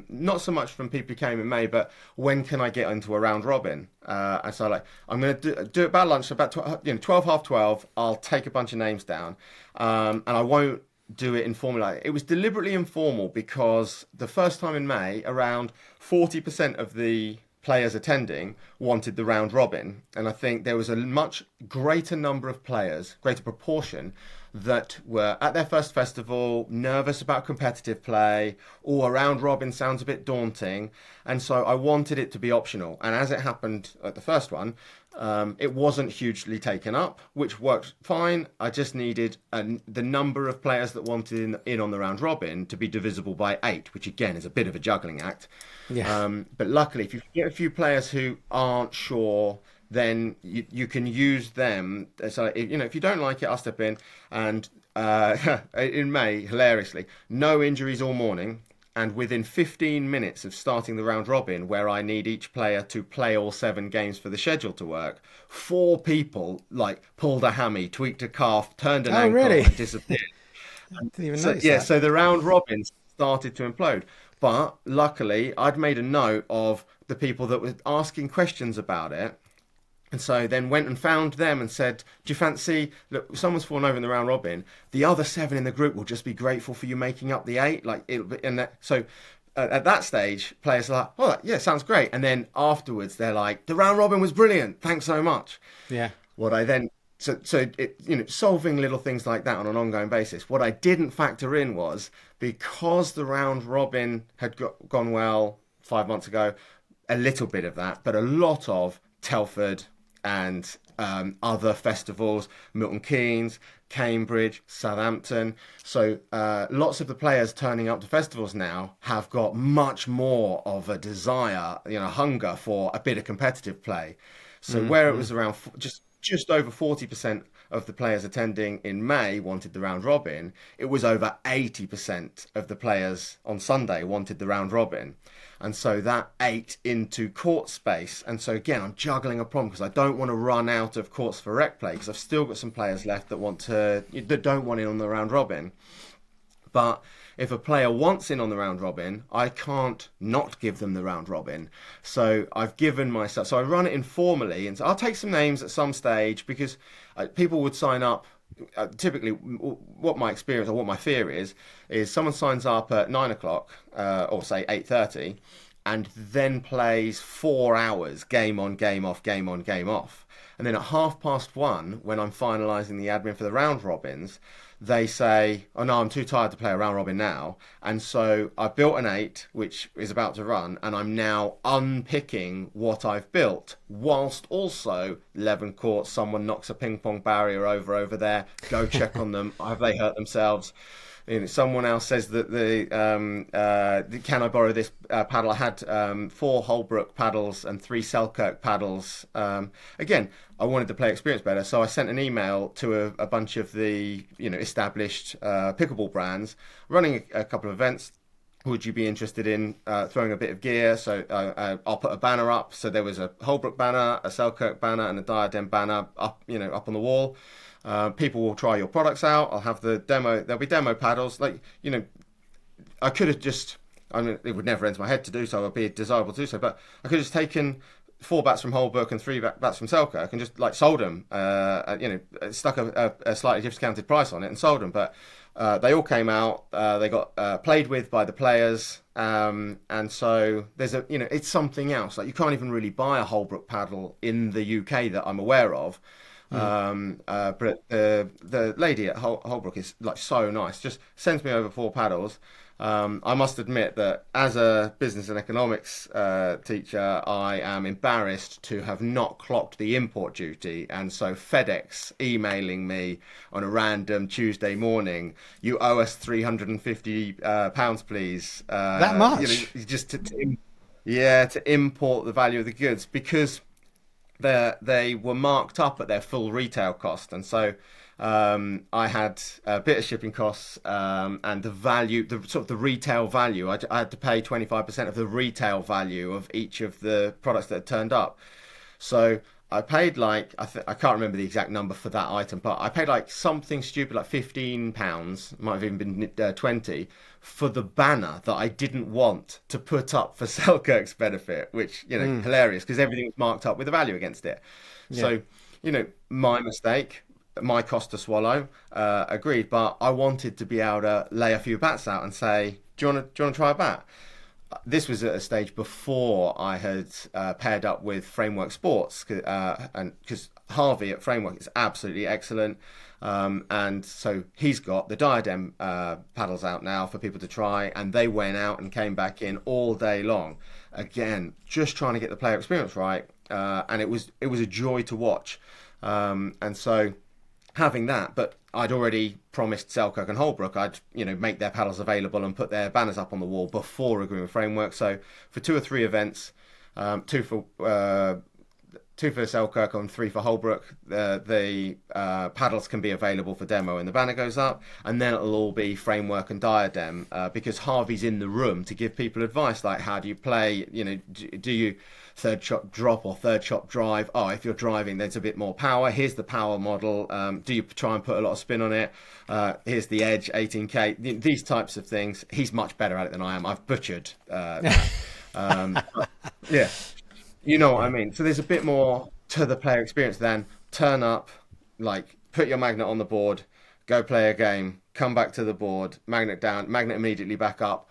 not so much from people who came in May, but when can I get into a round robin? And so I'm going to do it about lunch, about 12, half 12. I'll take a bunch of names down, and I won't do it informally. It was deliberately informal because the first time in May, around 40% of the players attending wanted the round robin, and I think there was a much greater number of players, greater proportion, that were at their first festival, nervous about competitive play, or a round robin sounds a bit daunting, and so I wanted it to be optional. And as it happened at the first one, it wasn't hugely taken up, which worked fine. I just needed the number of players that wanted in on the round robin to be divisible by 8, which again is a bit of a juggling act. yeah, But luckily, if you get a few players who aren't sure, then you can use them. So if you don't like it, I'll step in. And in May, hilariously, no injuries all morning. And within 15 minutes of starting the round robin, where I need each player to play all 7 games for the schedule to work, 4 people pulled a hammy, tweaked a calf, turned an oh ankle, really? and disappeared. Didn't even So notice yeah, that. so the round robin started to implode. But luckily, I'd made a note of the people that were asking questions about it. And so then went and found them and said, do you fancy, look, someone's fallen over in the round robin. The other 7 in the group will just be grateful for you making up the 8. So at that stage, players are like, oh, yeah, sounds great. And then afterwards, they're like, the round robin was brilliant. Thanks so much. Yeah, What I then solving little things like that on an ongoing basis. What I didn't factor in was, because the round robin had gone well 5 months ago, a little bit of that, but a lot of Telford and other festivals, Milton Keynes, Cambridge, Southampton. So lots of the players turning up to festivals now have got much more of a desire, hunger for a bit of competitive play. So where it was around just over 40% of the players attending in May wanted the round robin, it was over 80% of the players on Sunday wanted the round robin. And so that ate into court space. And so again, I'm juggling a problem because I don't want to run out of courts for rec play, because I've still got some players left that don't want in on the round robin. But if a player wants in on the round robin, I can't not give them the round robin. So I've given myself, so I run it informally, and so I'll take some names at some stage, because people would sign up. Typically, what my experience or what my fear is someone signs up at 9 o'clock, or say 8:30, and then plays 4 hours, game on, game off, game on, game off. And then at 1:30, when I'm finalising the admin for the round robins, they say, oh no, I'm too tired to play a round robin now. And so I built an 8, which is about to run, and I'm now unpicking what I've built, whilst also 11 courts, someone knocks a ping pong barrier over there, go check on them, have they hurt themselves? Someone else says that can I borrow this paddle? I had 4 Holbrook paddles and 3 Selkirk paddles. Again, I wanted the play experience better, so I sent an email to a bunch of the established pickleball brands running a couple of events. Would you be interested in throwing a bit of gear? So I'll put a banner up. So there was a Holbrook banner, a Selkirk banner, and a Diadem banner up on the wall. People will try your products out. I'll have the demo. There'll be demo paddles. I could have just. I mean, it would never enter my head to do so. It would be desirable to do so. But I could have just taken 4 bats from Holbrook and 3 bats from Selkirk and just sold them. Stuck a slightly discounted price on it and sold them. But they all came out. They got played with by the players. And so there's it's something else. You can't even really buy a Holbrook paddle in the UK that I'm aware of. But the lady at Holbrook is so nice. Just sends me over 4 paddles. I must admit that as a business and economics teacher, I am embarrassed to have not clocked the import duty, and so FedEx emailing me on a random Tuesday morning, you owe us £350, please. that much. Just to import the value of the goods, because they were marked up at their full retail cost, and so I had a bit of shipping costs, and the value, the sort of the retail value. I had to pay 25% of the retail value of each of the products that had turned up. So I paid like I can't remember the exact number for that item, but I paid like something stupid like £15, might have even been 20 for the banner that I didn't want to put up for Selkirk's benefit, which hilarious because everything was marked up with a value against it. Yeah. So my mistake, my cost to swallow. Agreed, but I wanted to be able to lay a few bats out and say, do you want to try a bat? This was at a stage before I had paired up with Framework Sports, and because Harvey at Framework is absolutely excellent, and so he's got the Diadem paddles out now for people to try, and they went out and came back in all day long, again just trying to get the player experience right, and it was a joy to watch, and so having that, but I'd already promised Selkirk and Holbrook I'd make their paddles available and put their banners up on the wall before agreeing with Framework. So for 2 or 3 events, two for Selkirk and 3 for Holbrook, the paddles can be available for demo and the banner goes up, and then it'll all be Framework and Diadem, because Harvey's in the room to give people advice like how do you play, do you third shot drop or third shot drive? Oh, if you're driving, there's a bit more power. Here's the power model. Do you try and put a lot of spin on it? Here's the edge, 18K. These types of things. He's much better at it than I am. I've butchered. Yeah, you know what I mean. So there's a bit more to the player experience than turn up, like put your magnet on the board, go play a game, come back to the board, magnet down, magnet immediately back up.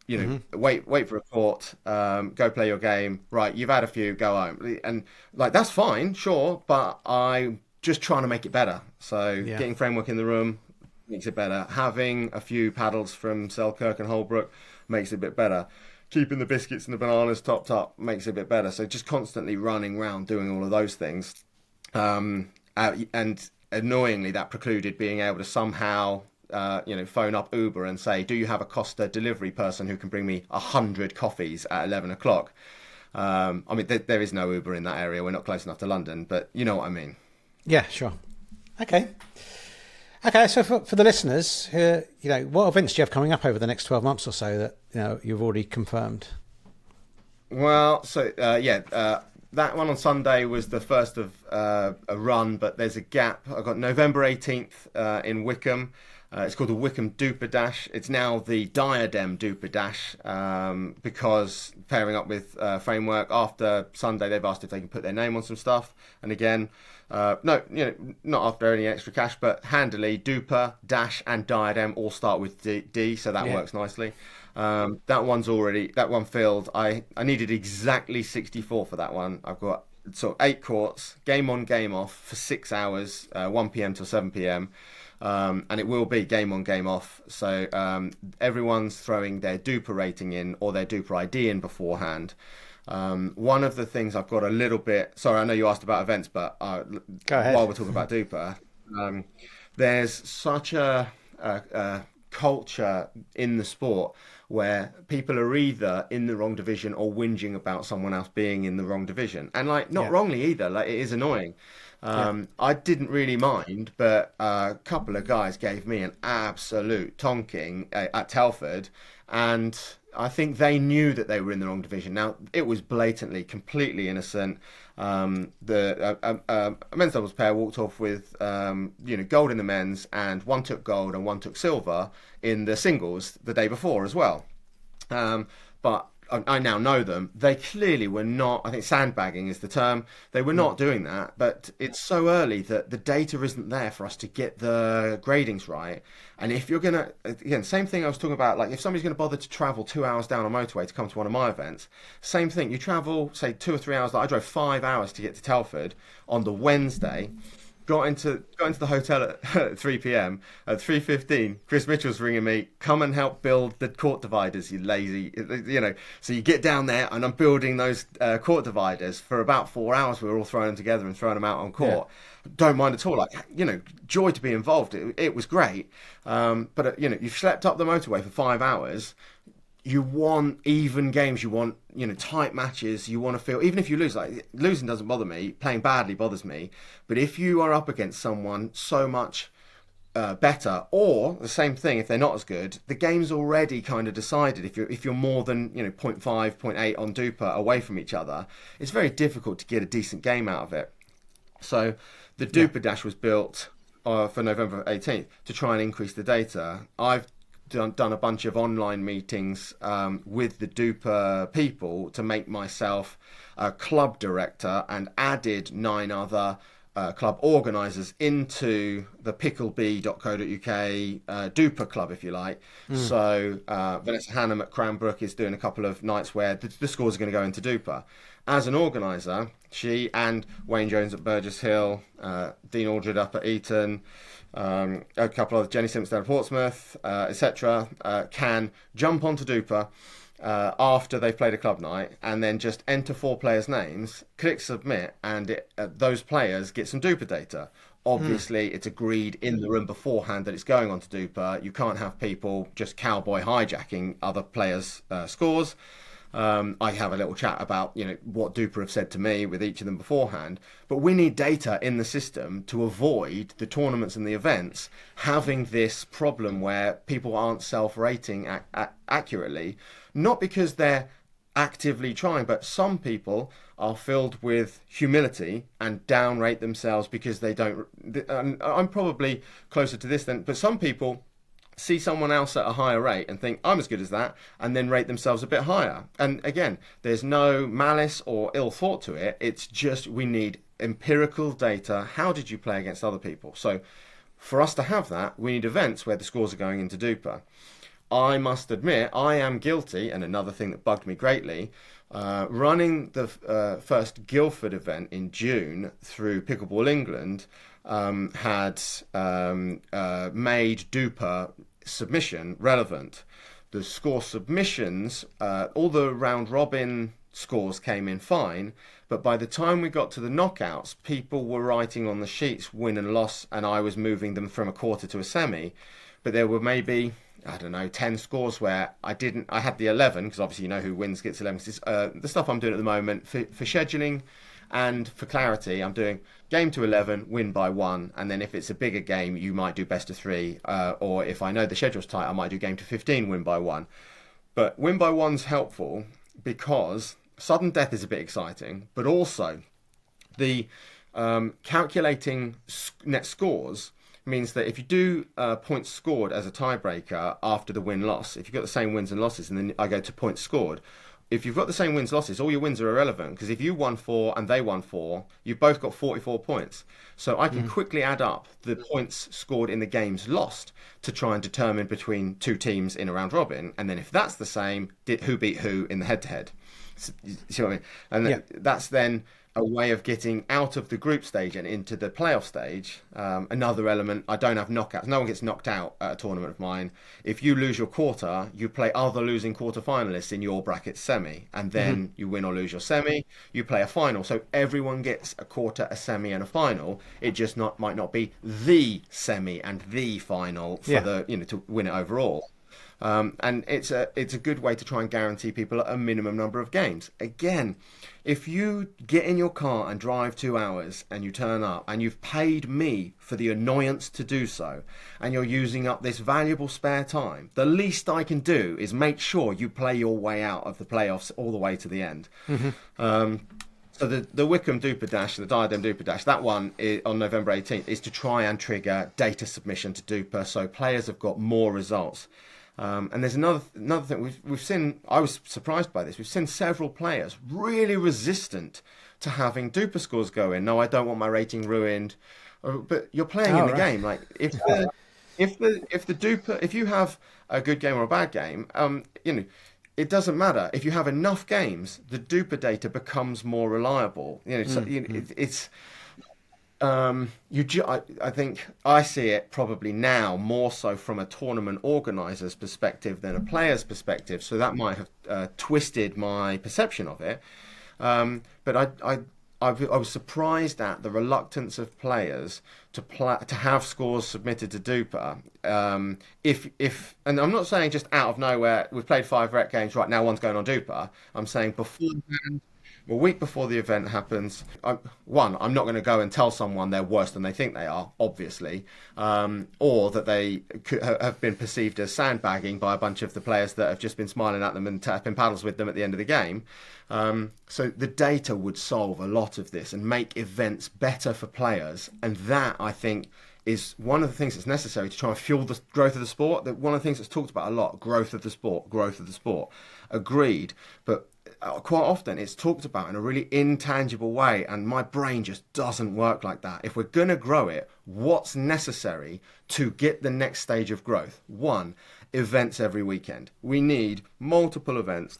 Wait for a court, go play your game. Right, you've had a few, go home, and like that's fine, sure, but I'm just trying to make it better. So Yeah. getting Framework in the room makes it better. Having a few paddles from Selkirk and Holbrook makes it a bit better. Keeping the biscuits and the bananas topped up makes it a bit better. So just constantly running around doing all of those things, and annoyingly that precluded being able to somehow phone up Uber and say, do you have a Costa delivery person who can bring me 100 coffees at 11 o'clock? I mean, there is no Uber in that area. We're not close enough to London, but you know what I mean. Yeah, sure. Okay. Okay, so for the listeners, what events do you have coming up over the next 12 months or so that you've already confirmed? Well, so that one on Sunday was the first of a run, but there's a gap. I've got November 18th in Wickham. It's called the Wickham Duper Dash. It's now the Diadem Duper Dash, because pairing up with Framework after Sunday, they've asked if they can put their name on some stuff. And again, no, not after any extra cash, but handily Duper, Dash, and Diadem all start with D, so that works nicely. That one filled. I needed exactly 64 for that one. I've got 8 courts, game on, game off for 6 hours, 1 p.m. till 7 p.m. And it will be game on, game off. So everyone's throwing their Duper rating in or their Duper ID in beforehand. One of the things I've got a little bit... Sorry, I know you asked about events, but Go ahead. while we're talking about Duper, there's such a culture in the sport where people are either in the wrong division or whinging about someone else being in the wrong division. And not wrongly either, it is annoying. I didn't really mind, but a couple of guys gave me an absolute tonking at Telford, and I think they knew that they were in the wrong division. Now, it was blatantly, completely innocent. The men's doubles pair walked off with gold in the men's, and one took gold and one took silver in the singles the day before as well. But I now know them. They clearly were not, I think sandbagging is the term. They were not doing that, but it's so early that the data isn't there for us to get the gradings right. And if you're going to, again, same thing I was talking about, if somebody's going to bother to travel 2 hours down a motorway to come to one of my events, same thing. You travel, say, 2 or 3 hours. I drove 5 hours to get to Telford on the Wednesday. Got into the hotel at 3 p.m. At 3:15, Chris Mitchell's ringing me, come and help build the court dividers, you lazy, So you get down there and I'm building those court dividers for about 4 hours. We were all throwing them together and throwing them out on court. Yeah. Don't mind at all. Joy to be involved. It was great. But you've slept up the motorway for 5 hours. you want even games, you want, tight matches, you want to feel, even if you lose, like losing doesn't bother me, playing badly bothers me, but if you are up against someone so much better, or the same thing if they're not as good, the game's already kind of decided. If you're more than zero point 0.5, zero point 0.8 on Duper away from each other, it's very difficult to get a decent game out of it. So the Yeah. Duper Dash was built for November 18th to try and increase the data. I've done a bunch of online meetings with the Duper people to make myself a club director, and added 9 other club organisers into the pickleball.co.uk Duper club, if you like. So Vanessa Hannam at Cranbrook is doing a couple of nights where the scores are going to go into Duper. As an organiser, she and Wayne Jones at Burgess Hill, Dean Aldred up at Eton, a couple of Jenny Simpson at Portsmouth, etc., can jump onto Duper after they've played a club night, and then just enter 4 players' names, click submit, and those players get some Duper data. Obviously, it's agreed in the room beforehand that it's going on to Duper. You can't have people just cowboy hijacking other players' scores. I have a little chat about what Duper have said to me with each of them beforehand, but we need data in the system to avoid the tournaments and the events having this problem where people aren't self-rating accurately, not because they're actively trying, but some people are filled with humility and downrate themselves because they don't. I'm probably closer to this than, but some people see someone else at a higher rate and think I'm as good as that, and then rate themselves a bit higher. And again, there's no malice or ill thought to it. It's just we need empirical data. How did you play against other people? So for us to have that, we need events where the scores are going into Duper. I must admit, I am guilty, and another thing that bugged me greatly, running the first Guildford event in June through Pickleball England, had made Duper submission relevant. The score submissions, all the round robin scores came in fine, but by the time we got to the knockouts, people were writing on the sheets win and loss, and I was moving them from a quarter to a semi. But there were maybe, I don't know, 10 scores where I had the 11, because obviously who wins gets 11. The stuff I'm doing at the moment for scheduling and for clarity, I'm doing game to 11, win by 1, and then if it's a bigger game, you might do best of 3, or if I know the schedule's tight, I might do game to 15, win by 1. But win by 1's helpful because sudden death is a bit exciting, but also the calculating net scores means that if you do points scored as a tiebreaker after the win-loss, if you've got the same wins and losses, and then I go to points scored, if you've got the same wins losses, all your wins are irrelevant, because if you won 4 and they won 4, you've both got 44 points. So I can quickly add up the points scored in the games lost to try and determine between 2 teams in a round robin, and then if that's the same, who beat who in the head-to-head. You see what I mean? And Yeah. that's then a way of getting out of the group stage and into the playoff stage. Another element, I don't have knockouts. No one gets knocked out at a tournament of mine. If you lose your quarter, you play other losing quarter finalists in your bracket semi, and then you win or lose your semi, you play a final. So everyone gets a quarter, a semi, and a final. It just might not be the semi and the final for Yeah. to win it overall. And it's a good way to try and guarantee people a minimum number of games. Again, if you get in your car and drive 2 hours and you turn up and you've paid me for the annoyance to do so, and you're using up this valuable spare time, the least I can do is make sure you play your way out of the playoffs all the way to the end. So the Wickham Duper Dash, the Diadem Duper Dash, that one on November 18th is to try and trigger data submission to Duper, so players have got more results. And there's another thing we've seen. I was surprised by this. We've seen several players really resistant to having Duper scores go in. No, I don't want my rating ruined. But you're playing in the game. Like if the Duper, if you have a good game or a bad game, it doesn't matter. If you have enough games, the Duper data becomes more reliable. It's. I think I see it probably now more so from a tournament organiser's perspective than a player's perspective, so that might have twisted my perception of it. But I was surprised at the reluctance of players to have scores submitted to Duper. If and I'm not saying just out of nowhere we've played 5 rec games right now one's going on Duper. I'm saying beforehand, a week before the event happens. I'm not going to go and tell someone they're worse than they think they are, obviously, or that they have been perceived as sandbagging by a bunch of the players that have just been smiling at them and tapping paddles with them at the end of the game. So the data would solve a lot of this and make events better for players, and that, I think, is one of the things that's necessary to try and fuel the growth of the sport. That one of the things that's talked about a lot: growth of the sport, growth of the sport. Agreed, but quite often it's talked about in a really intangible way, and my brain just doesn't work like that. If we're going to grow it, what's necessary to get the next stage of growth? One, events every weekend. We need multiple events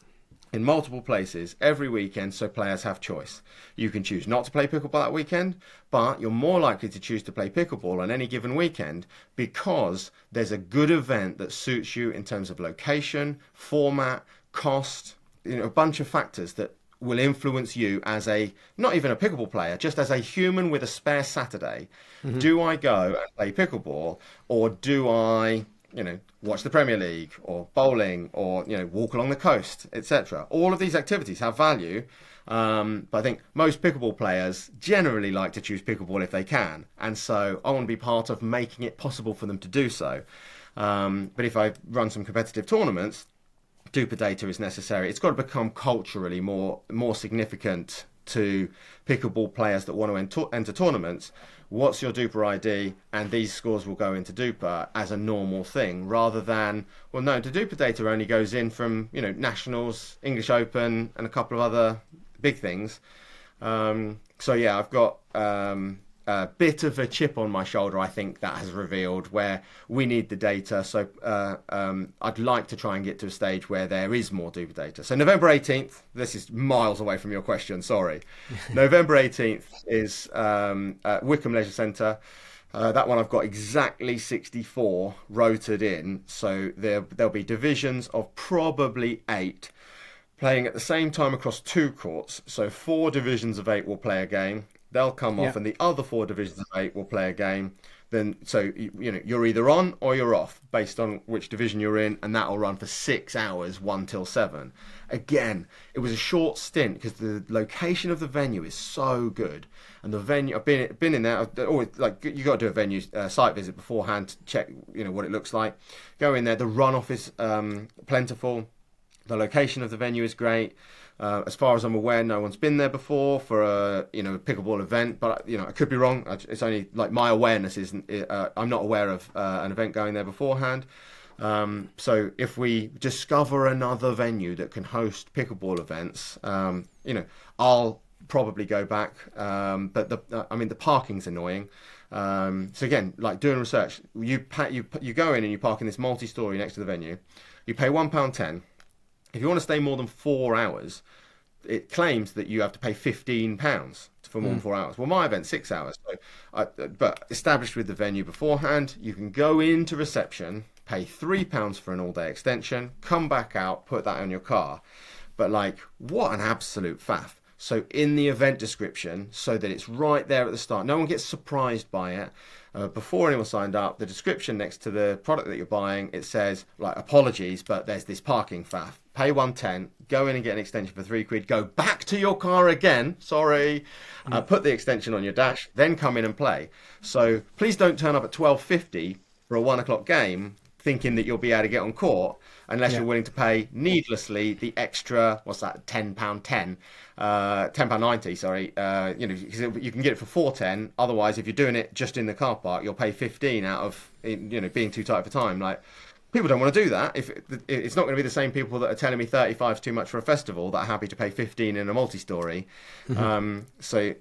in multiple places every weekend so players have choice. You can choose not to play pickleball that weekend, but you're more likely to choose to play pickleball on any given weekend because there's a good event that suits you in terms of location, format, cost, a bunch of factors that will influence you as not even a pickleball player, just as a human with a spare Saturday. Mm-hmm. Do I go and play pickleball, or do I watch the Premier League or bowling or, walk along the coast, etc. All of these activities have value. But I think most pickleball players generally like to choose pickleball if they can. And so I want to be part of making it possible for them to do so. But if I run some competitive tournaments, Duper data is necessary. It's got to become culturally more significant to pickleball players that want to enter tournaments. What's your Duper ID? And these scores will go into Duper as a normal thing, rather than, well, no, the Duper data only goes in from, Nationals, English Open, and a couple of other big things. So yeah, I've got a bit of a chip on my shoulder, I think, that has revealed where we need the data. So I'd like to try and get to a stage where there is more Duper data. So November 18th, this is miles away from your question, sorry. November 18th is at Wickham Leisure Centre. That one I've got exactly 64 rotated in. So there'll be divisions of probably 8 playing at the same time across 2 courts. So 4 divisions of 8 will play a game. They'll come off, and the other 4 divisions of 8 will play a game. Then, so you're either on or you're off based on which division you're in, and that'll run for 6 hours, 1 till 7. Again, it was a short stint because the location of the venue is so good, and the venue, I've been in there. Always, like, you got to do a venue site visit beforehand to check what it looks like. Go in there. The runoff is plentiful. The location of the venue is great. As far as I'm aware, no one's been there before for a pickleball event, but I could be wrong. It's only like my awareness isn't. I'm not aware of an event going there beforehand. So if we discover another venue that can host pickleball events, I'll probably go back. But the parking's annoying. So again, like doing research, you go in and you park in this multi-story next to the venue. You pay £1.10. If you want to stay more than 4 hours, it claims that you have to pay £15 for more than 4 hours. Well, my event's 6 hours. So but established with the venue beforehand, you can go into reception, pay £3 for an all-day extension, come back out, put that on your car. But what an absolute faff. So in the event description, so that it's right there at the start, no one gets surprised by it. Before anyone signed up, the description next to the product that you're buying, it says, apologies, but there's this parking faff. Pay £1.10, go in and get an extension for £3, go back to your car again, put the extension on your dash, then come in and play. So please don't turn up at 12:50 for a 1 o'clock game thinking that you'll be able to get on court unless you're willing to pay needlessly the extra, what's that, £10.10, £10.90, sorry. Because you can get it for £4.10. Otherwise, if you're doing it just in the car park, you'll pay 15 out of, being too tight for time. People don't want to do that. If it's not going to be the same people that are telling me 35 is too much for a festival that are happy to pay 15 in a multi-story. So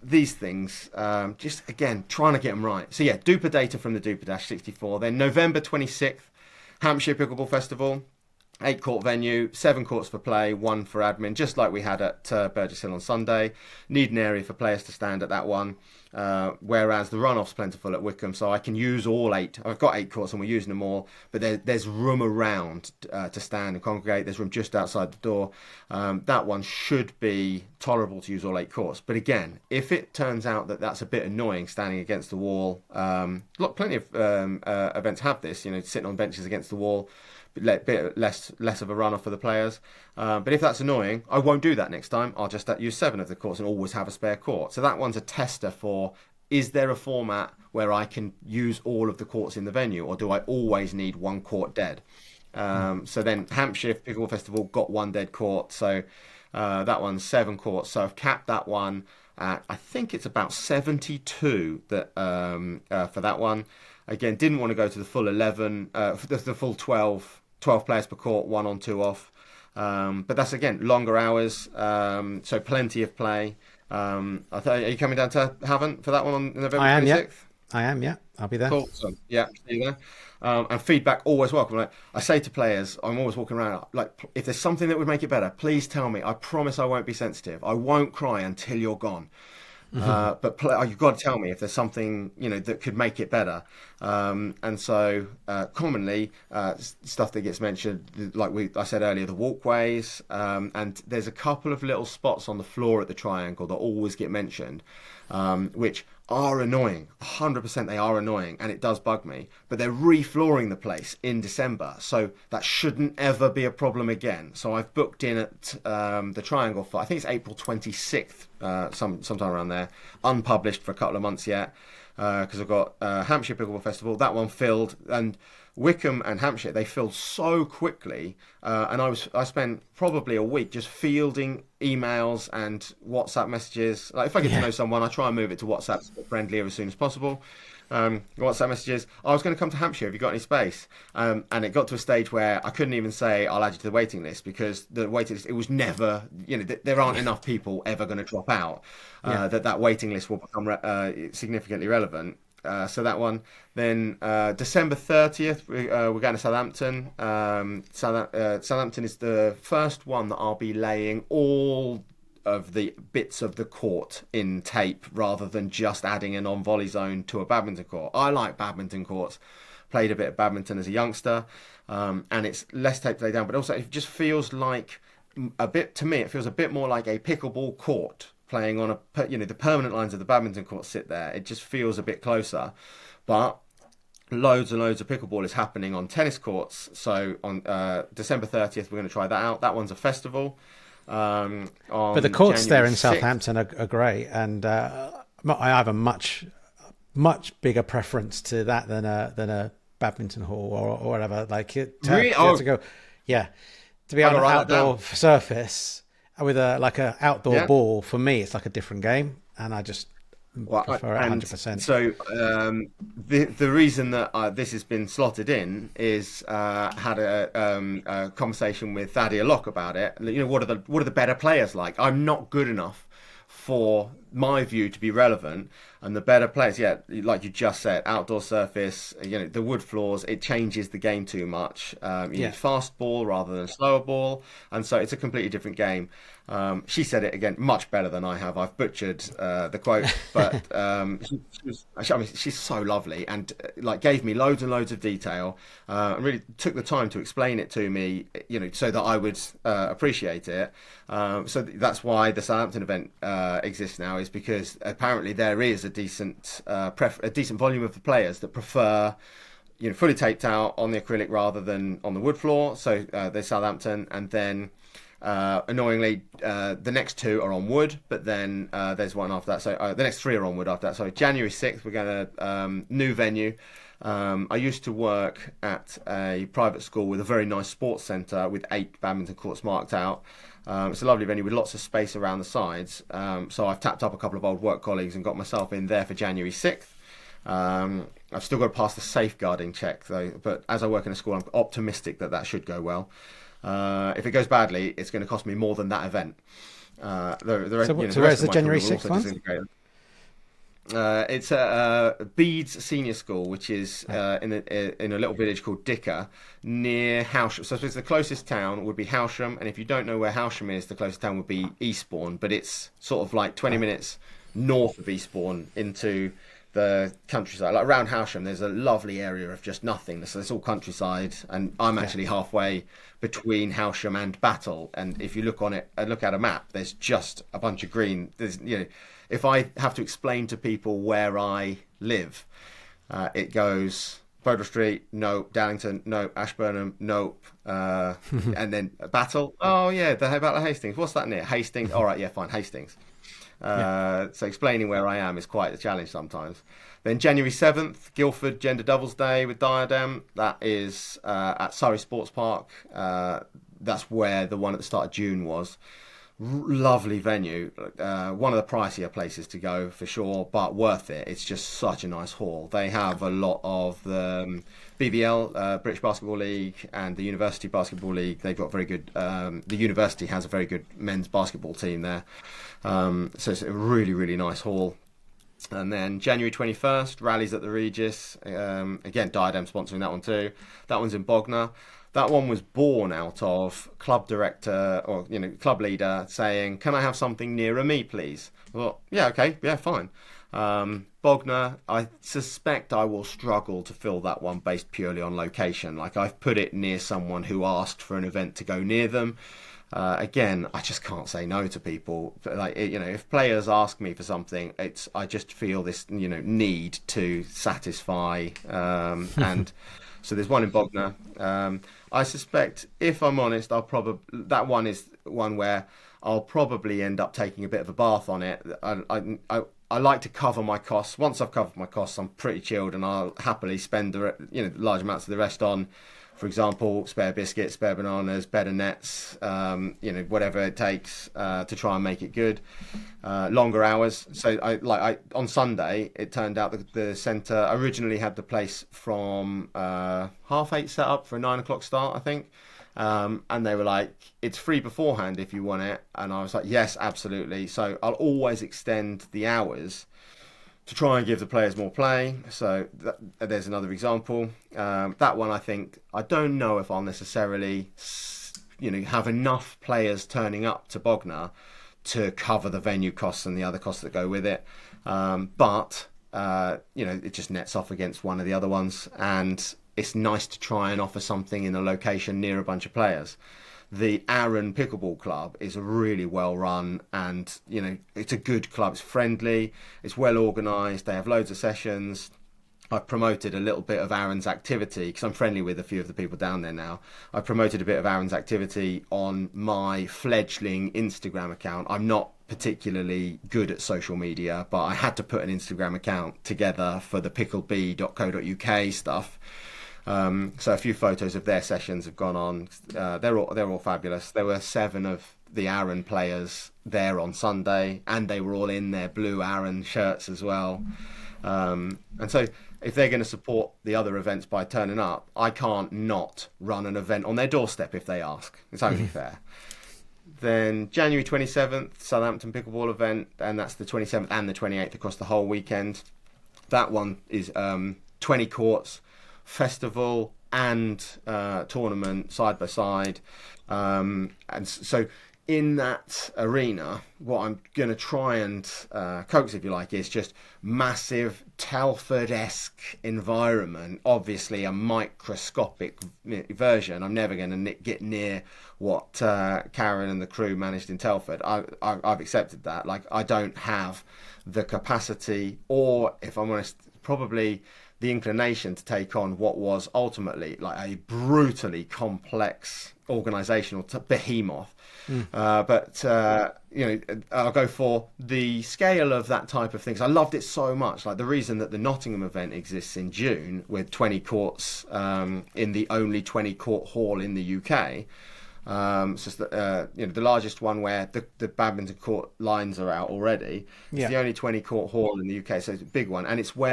these things, just again, trying to get them right. So yeah, Duper data from the Duper Dash 64. Then November 26th, Hampshire Pickleball Festival, 8-court venue, 7 courts for play, 1 for admin, just like we had at Burgess Hill on Sunday. Need an area for players to stand at that one. Whereas the runoff's plentiful at Wickham, so I can use all 8. I've got 8 courts and we're using them all, but there's room around to stand and congregate. There's room just outside the door. That one should be tolerable to use all 8 courts. But again, if it turns out that that's a bit annoying standing against the wall, look, plenty of events have this, sitting on benches against the wall, bit less of a runoff for the players. But if that's annoying, I won't do that next time. I'll just use 7 of the courts and always have a spare court. So that one's a tester for, is there a format where I can use all of the courts in the venue, or do I always need 1 court dead? So then Hampshire Pickleball Festival got 1 dead court. So that one's 7 courts. So I've capped that one at, I think it's about 72 that for that one. Again, didn't want to go to the full 11, the full 12 players per court, 1 on, 2 off. But that's, again, longer hours, so plenty of play. Are you coming down to Havant for that one on November 26th? Yeah. I am, yeah. I'll be there. Cool. So, yeah, see you there. And feedback, always welcome. Like I say to players, I'm always walking around, like, if there's something that would make it better, please tell me. I promise I won't be sensitive. I won't cry until you're gone. But you've got to tell me if there's something that could make it better. And so commonly stuff that gets mentioned, like I said earlier, the walkways, and there's a couple of little spots on the floor at the triangle that always get mentioned, which are annoying. 100% they are annoying, and it does bug me. But they're reflooring the place in December, so that shouldn't ever be a problem again. So I've booked in at the Triangle for, I think it's April 26th, sometime around there. Unpublished for a couple of months yet, because I've got Hampshire Pickleball Festival. That one filled, and Wickham and Hampshire, they filled so quickly, and I spent probably a week just fielding emails and WhatsApp messages. Like if I get to know someone, I try and move it to WhatsApp friendlier as soon as possible. WhatsApp messages, I was going to come to Hampshire, have you got any space? And it got to a stage where I couldn't even say I'll add you to the waiting list, because the waiting list, it was never, there aren't enough people ever going to drop out, that waiting list will become significantly relevant. So that one. Then December 30th, we're going to Southampton. Southampton is the first one that I'll be laying all of the bits of the court in tape rather than just adding a non-volley zone to a badminton court. I like badminton courts. Played a bit of badminton as a youngster, and it's less tape to lay down, but also it just feels like to me, it feels a bit more like a pickleball court playing on the permanent lines of the badminton court sit there. It just feels a bit closer, but loads and loads of pickleball is happening on tennis courts. So on December 30th, we're going to try that out. That one's a festival. But the courts January there in 6th. Southampton are great, and I have a much bigger preference to that than a badminton hall or whatever. Like Really? to go, to be on an outdoor surface with a outdoor ball. For me, it's like a different game, and I just prefer it 100%. So the reason that this has been slotted in is had a conversation with Thaddeus Locke about it. What are the better players like? I'm not good enough for my view to be relevant, and the better players, like you just said, outdoor surface, the wood floors, it changes the game too much. You need fast ball rather than slower ball, and so it's a completely different game. She said it again much better than I have. I've butchered the quote, but she's so lovely, and gave me loads and loads of detail, and really took the time to explain it to me, so that I would appreciate it. So that's why the Southampton event exists now, is because apparently there is a decent volume of the players that prefer fully taped out on the acrylic rather than on the wood floor. So there's Southampton, and then annoyingly the next 2 are on wood, but then there's one after that. So the next 3 are on wood after that. So January 6th we're going to new venue. I used to work at a private school with a very nice sports centre with 8 badminton courts marked out. It's a lovely venue with lots of space around the sides. So I've tapped up a couple of old work colleagues and got myself in there for January 6th. I've still got to pass the safeguarding check though, but as I work in a school, I'm optimistic that should go well. If it goes badly, it's going to cost me more than that event. So where's the January 6th one? It's at Bede's Senior School, which is in a little village called Dicker, near Howsham. So I suppose the closest town would be Howsham, and if you don't know where Howsham is, the closest town would be Eastbourne. But it's sort of like 20 minutes north of Eastbourne into the countryside. Like around Howsham, there's a lovely area of just nothingness. So it's all countryside, and I'm Yeah. actually halfway between Howsham and Battle. And if you look on it, look at a map, there's just a bunch of green. If I have to explain to people where I live, it goes Bodle Street, nope. Darlington, nope. Ashburnham, nope. And then Battle. Oh yeah, the Battle of Hastings. What's that near? Hastings. All right, yeah, fine. Hastings. Yeah. So explaining where I am is quite a challenge sometimes. Then January 7th, Guildford Gender Doubles Day with Diadem. That is at Surrey Sports Park. That's where the one at the start of June was. Lovely venue. One of the pricier places to go for sure, but worth it. It's just such a nice hall. They have a lot of the BBL, British Basketball League, and the University Basketball League. They've got very good. The university has a very good men's basketball team there. So it's a really, really nice hall. And then January 21st, rallies at the Regis. Again, Diadem sponsoring that one too. That one's in Bognor. That one was born out of club director or club leader saying, "Can I have something nearer me, please?" I thought, yeah, okay, yeah, fine. Bognor, I suspect I will struggle to fill that one based purely on location. Like I've put it near someone who asked for an event to go near them. Again, I just can't say no to people. Like if players ask me for something, I just feel this need to satisfy. And so there's one in Bognor. I suspect, if I'm honest, that one is one where I'll probably end up taking a bit of a bath on it. I like to cover my costs. Once I've covered my costs, I'm pretty chilled, and I'll happily spend large amounts of the rest on, for example, spare biscuits, spare bananas, better nets, whatever it takes to try and make it good. Longer hours. So on Sunday, it turned out that the centre originally had the place from 8:30 set up for a 9 o'clock start, I think. And they were like, it's free beforehand if you want it. And I was like, yes, absolutely. So I'll always extend the hours to try and give the players more play. So there's another example. That one, I don't know if I'll necessarily, have enough players turning up to Bognor to cover the venue costs and the other costs that go with it. But it just nets off against one of the other ones. And it's nice to try and offer something in a location near a bunch of players. The Arran Pickleball Club is really well run, and it's a good club. It's friendly, it's well organised. They have loads of sessions. I've promoted a little bit of Arran's activity because I'm friendly with a few of the people down there now. I promoted a bit of Arran's activity on my fledgling Instagram account. I'm not particularly good at social media, but I had to put an Instagram account together for the picklebee.co.uk stuff. So a few photos of their sessions have gone on. They're all fabulous. There were 7 of the Arran players there on Sunday, and they were all in their blue Arran shirts as well. And so if they're going to support the other events by turning up, I can't not run an event on their doorstep if they ask. It's only fair. Then January 27th, Southampton Pickleball event, and that's the 27th and the 28th across the whole weekend. That one is 20 courts, festival and tournament side by side. And so in that arena, what I'm going to try and coax, if you like, is just massive Telford-esque environment. Obviously, a microscopic version. I'm never going to get near what Karen and the crew managed in Telford. I've accepted that. Like, I don't have the capacity, or, if I'm honest, probably the inclination to take on what was ultimately like a brutally complex organisational behemoth. But I'll go for the scale of that type of things. I loved it so much. Like the reason that the Nottingham event exists in June with 20 courts in the only 20 court hall in the UK. It's just that, the largest one where the badminton court lines are out already. It's the only 20 court hall in the UK, so it's a big one, and it's where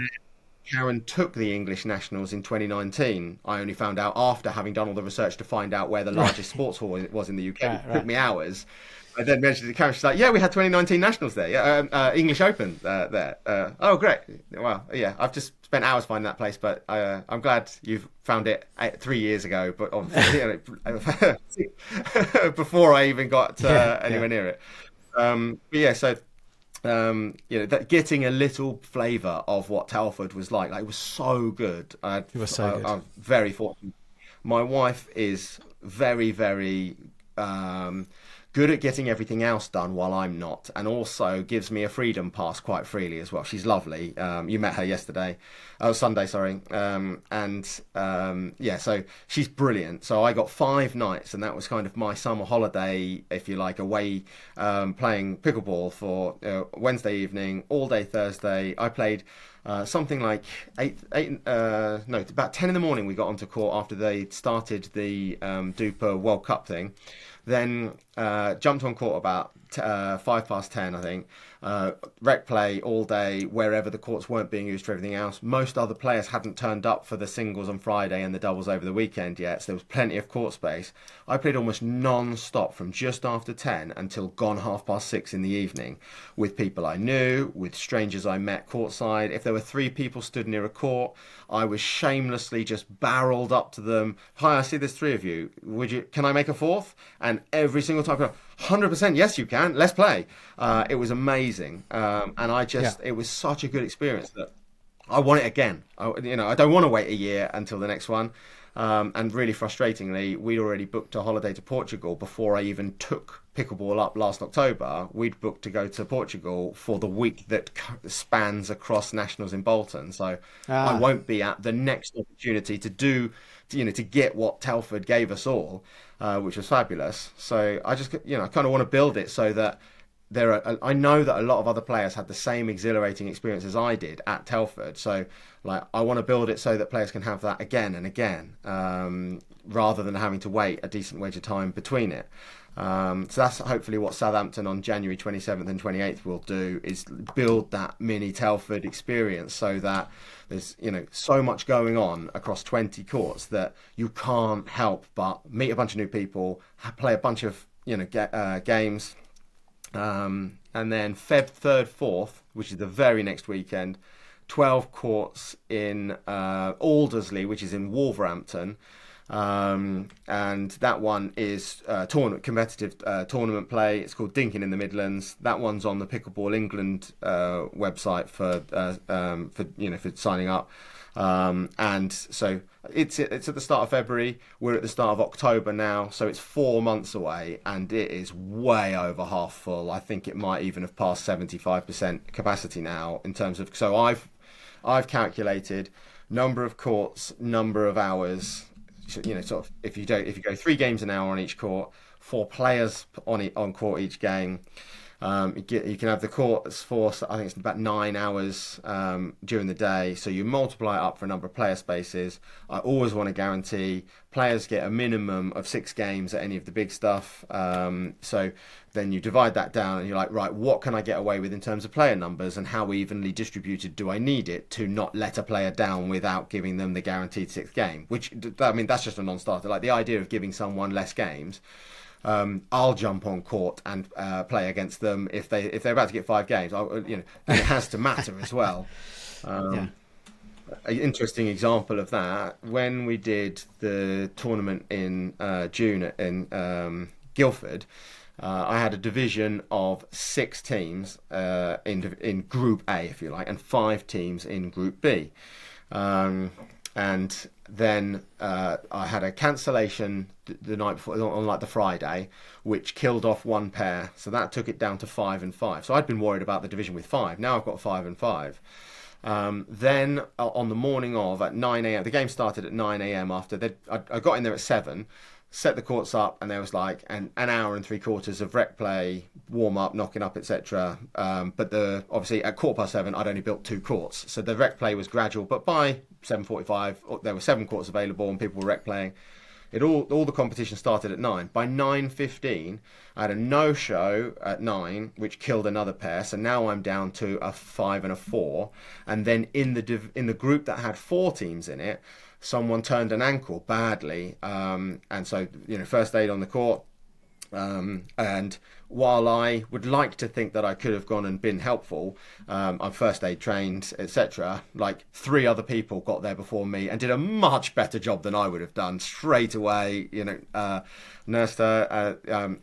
Karen took the English nationals in 2019. I only found out after having done all the research to find out where the largest sports hall was in the UK. It took me hours. I then mentioned it to Karen. She's like, "Yeah, we had 2019 nationals there. Yeah, English Open there. Oh, great. Well, yeah, I've just spent hours finding that place, but I'm glad you've found it 3 years ago. But obviously, before I even got anywhere near it. But yeah, so that getting a little flavour of what Telford was like it was so good. It was so good. I'm very fortunate. My wife is very, very um, good at getting everything else done while I'm not, and also gives me a freedom pass quite freely as well. She's lovely. You met her yesterday, oh Sunday, sorry. Yeah, so she's brilliant. So I got 5 nights, and that was kind of my summer holiday, if you like, away playing pickleball for Wednesday evening, all day Thursday. I played. Something like no, about 10 in the morning we got onto court after they started the Duper World Cup thing. Then jumped on court about 10:05, I think. Rec play all day wherever the courts weren't being used for everything else. Most other players hadn't turned up for the singles on Friday and the doubles over the weekend yet, so there was plenty of court space. I played almost non-stop from just after 10 until gone 6:30 in the evening with people I knew, with strangers I met courtside. If there were 3 people stood near a court, I was shamelessly just barreled up to them. Hi, I see there's 3 of you. Can I make a fourth? And every single time, 100%, yes, you can. Let's play. It was amazing, and Yeah. it was such a good experience that I want it again. I don't want to wait a year until the next one. And really frustratingly, we'd already booked a holiday to Portugal before I even took pickleball up last October. We'd booked to go to Portugal for the week that spans across nationals in Bolton. So I Ah, won't be at the next opportunity to get what Telford gave us all, which was fabulous. So I just, I kind of want to build it so that I know that a lot of other players had the same exhilarating experience as I did at Telford. So, like, I want to build it so that players can have that again and again, rather than having to wait a decent wage of time between it. So that's hopefully what Southampton on January 27th and 28th will do, is build that mini Telford experience so that there's, so much going on across 20 courts that you can't help but meet a bunch of new people, play a bunch of, games. And then Feb 3rd, 4th, which is the very next weekend, 12 courts in Aldersley, which is in Wolverhampton. And that one is competitive tournament play. It's called Dinking in the Midlands. That one's on the Pickleball England website for signing up. And so it's at the start of February. We're at the start of October now, so it's 4 months away, and it is way over half full. I think it might even have passed 75% capacity now in terms of. So I've calculated number of courts, number of hours. Sort of if you go 3 games an hour on each court, 4 players on court each game. You can have the courts for, I think it's about 9 hours during the day. So you multiply it up for a number of player spaces. I always want to guarantee players get a minimum of 6 games at any of the big stuff. So then you divide that down and you're like, right, what can I get away with in terms of player numbers, and how evenly distributed do I need it to not let a player down without giving them the guaranteed 6th game? Which, I mean, that's just a non-starter. Like, the idea of giving someone less games, I'll jump on court and play against them if they're about to get 5 games. It has to matter as well. yeah. An interesting example of that, when we did the tournament in June in Guildford. I had a division of 6 teams in Group A, if you like, and 5 teams in Group B. And then I had a cancellation the night before, on like the Friday, which killed off 1 pair. So that took it down to 5 and 5. So I'd been worried about the division with 5. Now I've got 5 and 5. Then on the morning of, at 9 a.m., the game started at 9 a.m. I got in there at 7, set the courts up, and there was like an hour and 3/4 of rec play, warm up, knocking up, etc. But obviously at 7:15, I'd only built 2 courts, so the rec play was gradual. But by 7:45, there were 7 courts available, and people were rec playing. All the competition started at 9. By 9:15, I had a no-show at 9, which killed another pair. So now I'm down to a 5 and a 4. And then in the group that had 4 teams in it, someone turned an ankle badly, and so first aid on the court. And while I would like to think that I could have gone and been helpful, I'm first aid trained, etc. Like, 3 other people got there before me and did a much better job than I would have done straight away. Nursed her,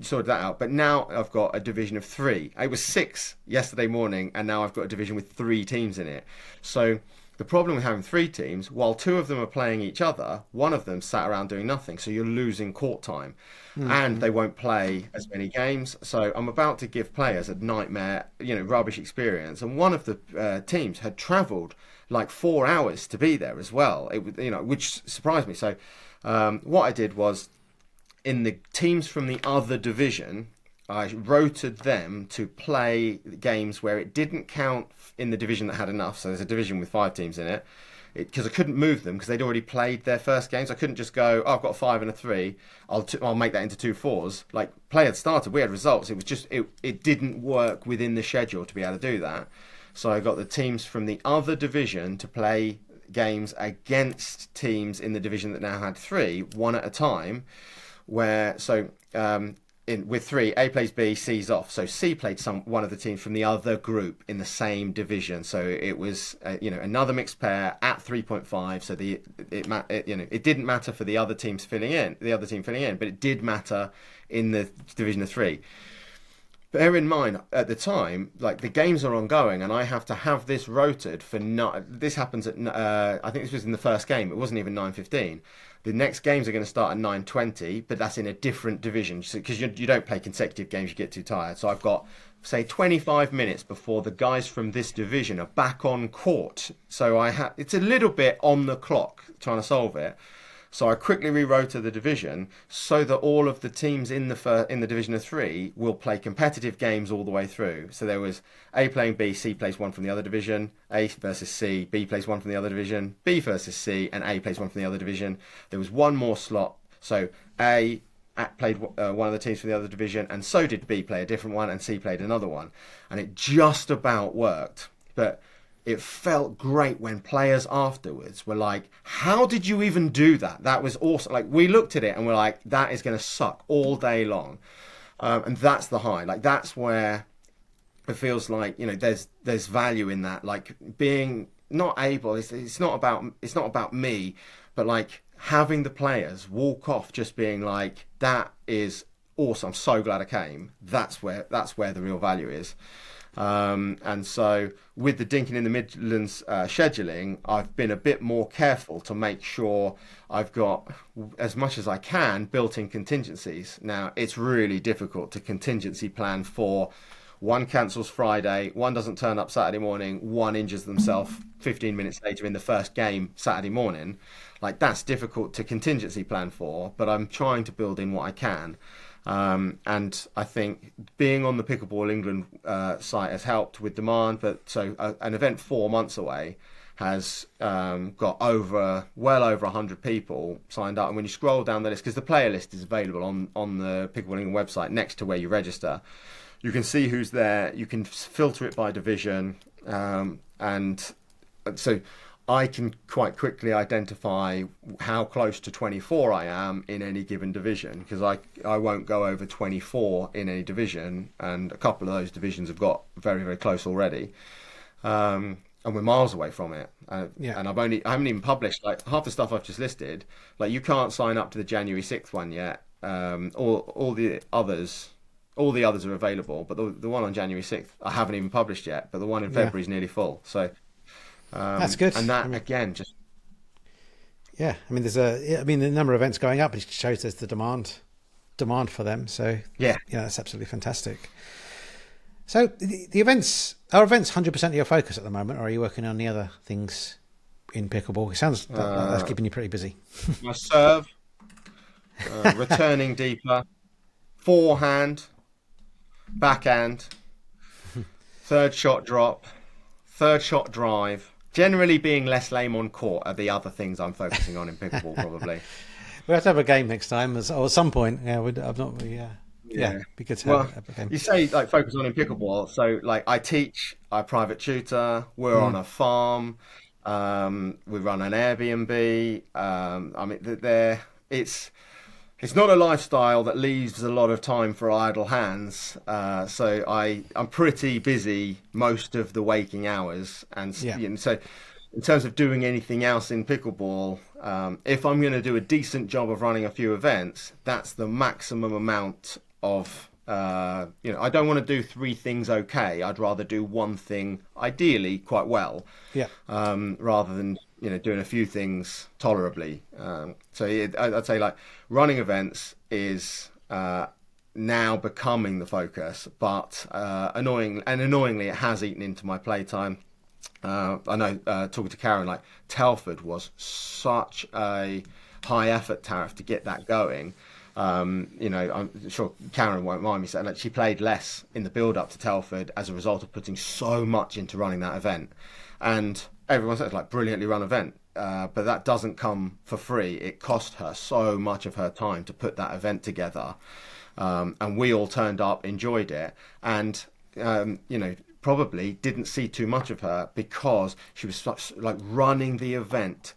sorted that out. But now I've got a division of 3. It was 6 yesterday morning, and now I've got a division with 3 teams in it. So the problem with having 3 teams, while 2 of them are playing each other, one of them sat around doing nothing. So you're losing court time, and they won't play as many games. So I'm about to give players a nightmare, rubbish experience. And one of the teams had travelled like 4 hours to be there as well. Which surprised me. So what I did was, in the teams from the other division, I rotated them to play games where it didn't count in the division that had enough. So there's a division with 5 teams in it. Because I couldn't move them because they'd already played their first games. I couldn't just go, I've got a 5 and a 3. I'll make that into 2 4s. Like, play had started, we had results. It was just it didn't work within the schedule to be able to do that. So I got the teams from the other division to play games against teams in the division that now had 3, one at a time. With 3, A plays B, C's off. So C played one of the teams from the other group in the same division. So it was another mixed pair at 3.5. So it didn't matter for the other team filling in, but it did matter in the division of 3. Bear in mind, at the time, like, the games are ongoing, and I have to have this rotated for this happens at I think this was in the first game. It wasn't even 9:15. The next games are going to start at 9:20, but that's in a different division because you don't play consecutive games. You get too tired. So I've got, say, 25 minutes before the guys from this division are back on court. So it's a little bit on the clock trying to solve it. So I quickly rewrote the division so that all of the teams in the division of 3 will play competitive games all the way through. So there was A playing B, C plays one from the other division, A versus C, B plays one from the other division, B versus C, and A plays one from the other division. There was one more slot, so A played one of the teams from the other division, and so did B play a different one, and C played another one. And it just about worked. But it felt great when players afterwards were like, how did you even do that? That was awesome. Like, we looked at it and we're like, that is going to suck all day long. And that's the high. Like, that's where it feels like, there's value in that. Like, being not able, it's not about me, but like having the players walk off just being like, that is awesome. I'm so glad I came. That's where the real value is. And so with the Dinking in the Midlands scheduling, I've been a bit more careful to make sure I've got, as much as I can, built-in contingencies. Now, it's really difficult to contingency plan for one cancels Friday, one doesn't turn up Saturday morning, one injures themselves 15 minutes later in the first game Saturday morning. Like, that's difficult to contingency plan for, but I'm trying to build in what I can. And I think being on the Pickleball England site has helped with demand. But so an event 4 months away has got well over 100 people signed up. And when you scroll down the list, because the player list is available on the Pickleball England website next to where you register, you can see who's there. You can filter it by division, and so I can quite quickly identify how close to 24 I am in any given division, because I won't go over 24 in any division, and a couple of those divisions have got very, very close already. And we're miles away from it. And I haven't even published, like, half the stuff I've just listed. Like, you can't sign up to the January 6th one yet. All the others are available, but the one on January 6th I haven't even published yet, but the one in February is nearly full. So that's good. And that, again, just... Yeah, I mean, the number of events going up, it shows there's the demand for them. So yeah, that's absolutely fantastic. So the events, are events 100% of your focus at the moment, or are you working on the other things in pickleball? It sounds like that's keeping you pretty busy. My serve, returning deeper, forehand, backhand, third shot drop, third shot drive. Generally being less lame on court are the other things I'm focusing on in pickleball, probably. We'll have to have a game next time, or at some point. Yeah, be good to have a game. You say, like, focus on in pickleball. So, like, I teach, I private tutor, we're on a farm, we run an Airbnb. I mean, it's not a lifestyle that leaves a lot of time for idle hands. So I'm pretty busy most of the waking hours. And so in terms of doing anything else in pickleball, if I'm going to do a decent job of running a few events, that's the maximum amount of I don't want to do three things okay. I'd rather do one thing ideally quite well, Yeah. rather than doing a few things tolerably. I'd say like running events is now becoming the focus, but annoyingly, it has eaten into my playtime. I know, talking to Karen, like Telford was such a high effort tariff to get that going. I'm sure Karen won't mind me saying that she played less in the build up to Telford as a result of putting so much into running that event. And everyone says like brilliantly run event, but that doesn't come for free. It cost her so much of her time to put that event together, and we all turned up, enjoyed it, and probably didn't see too much of her because she was such like running the event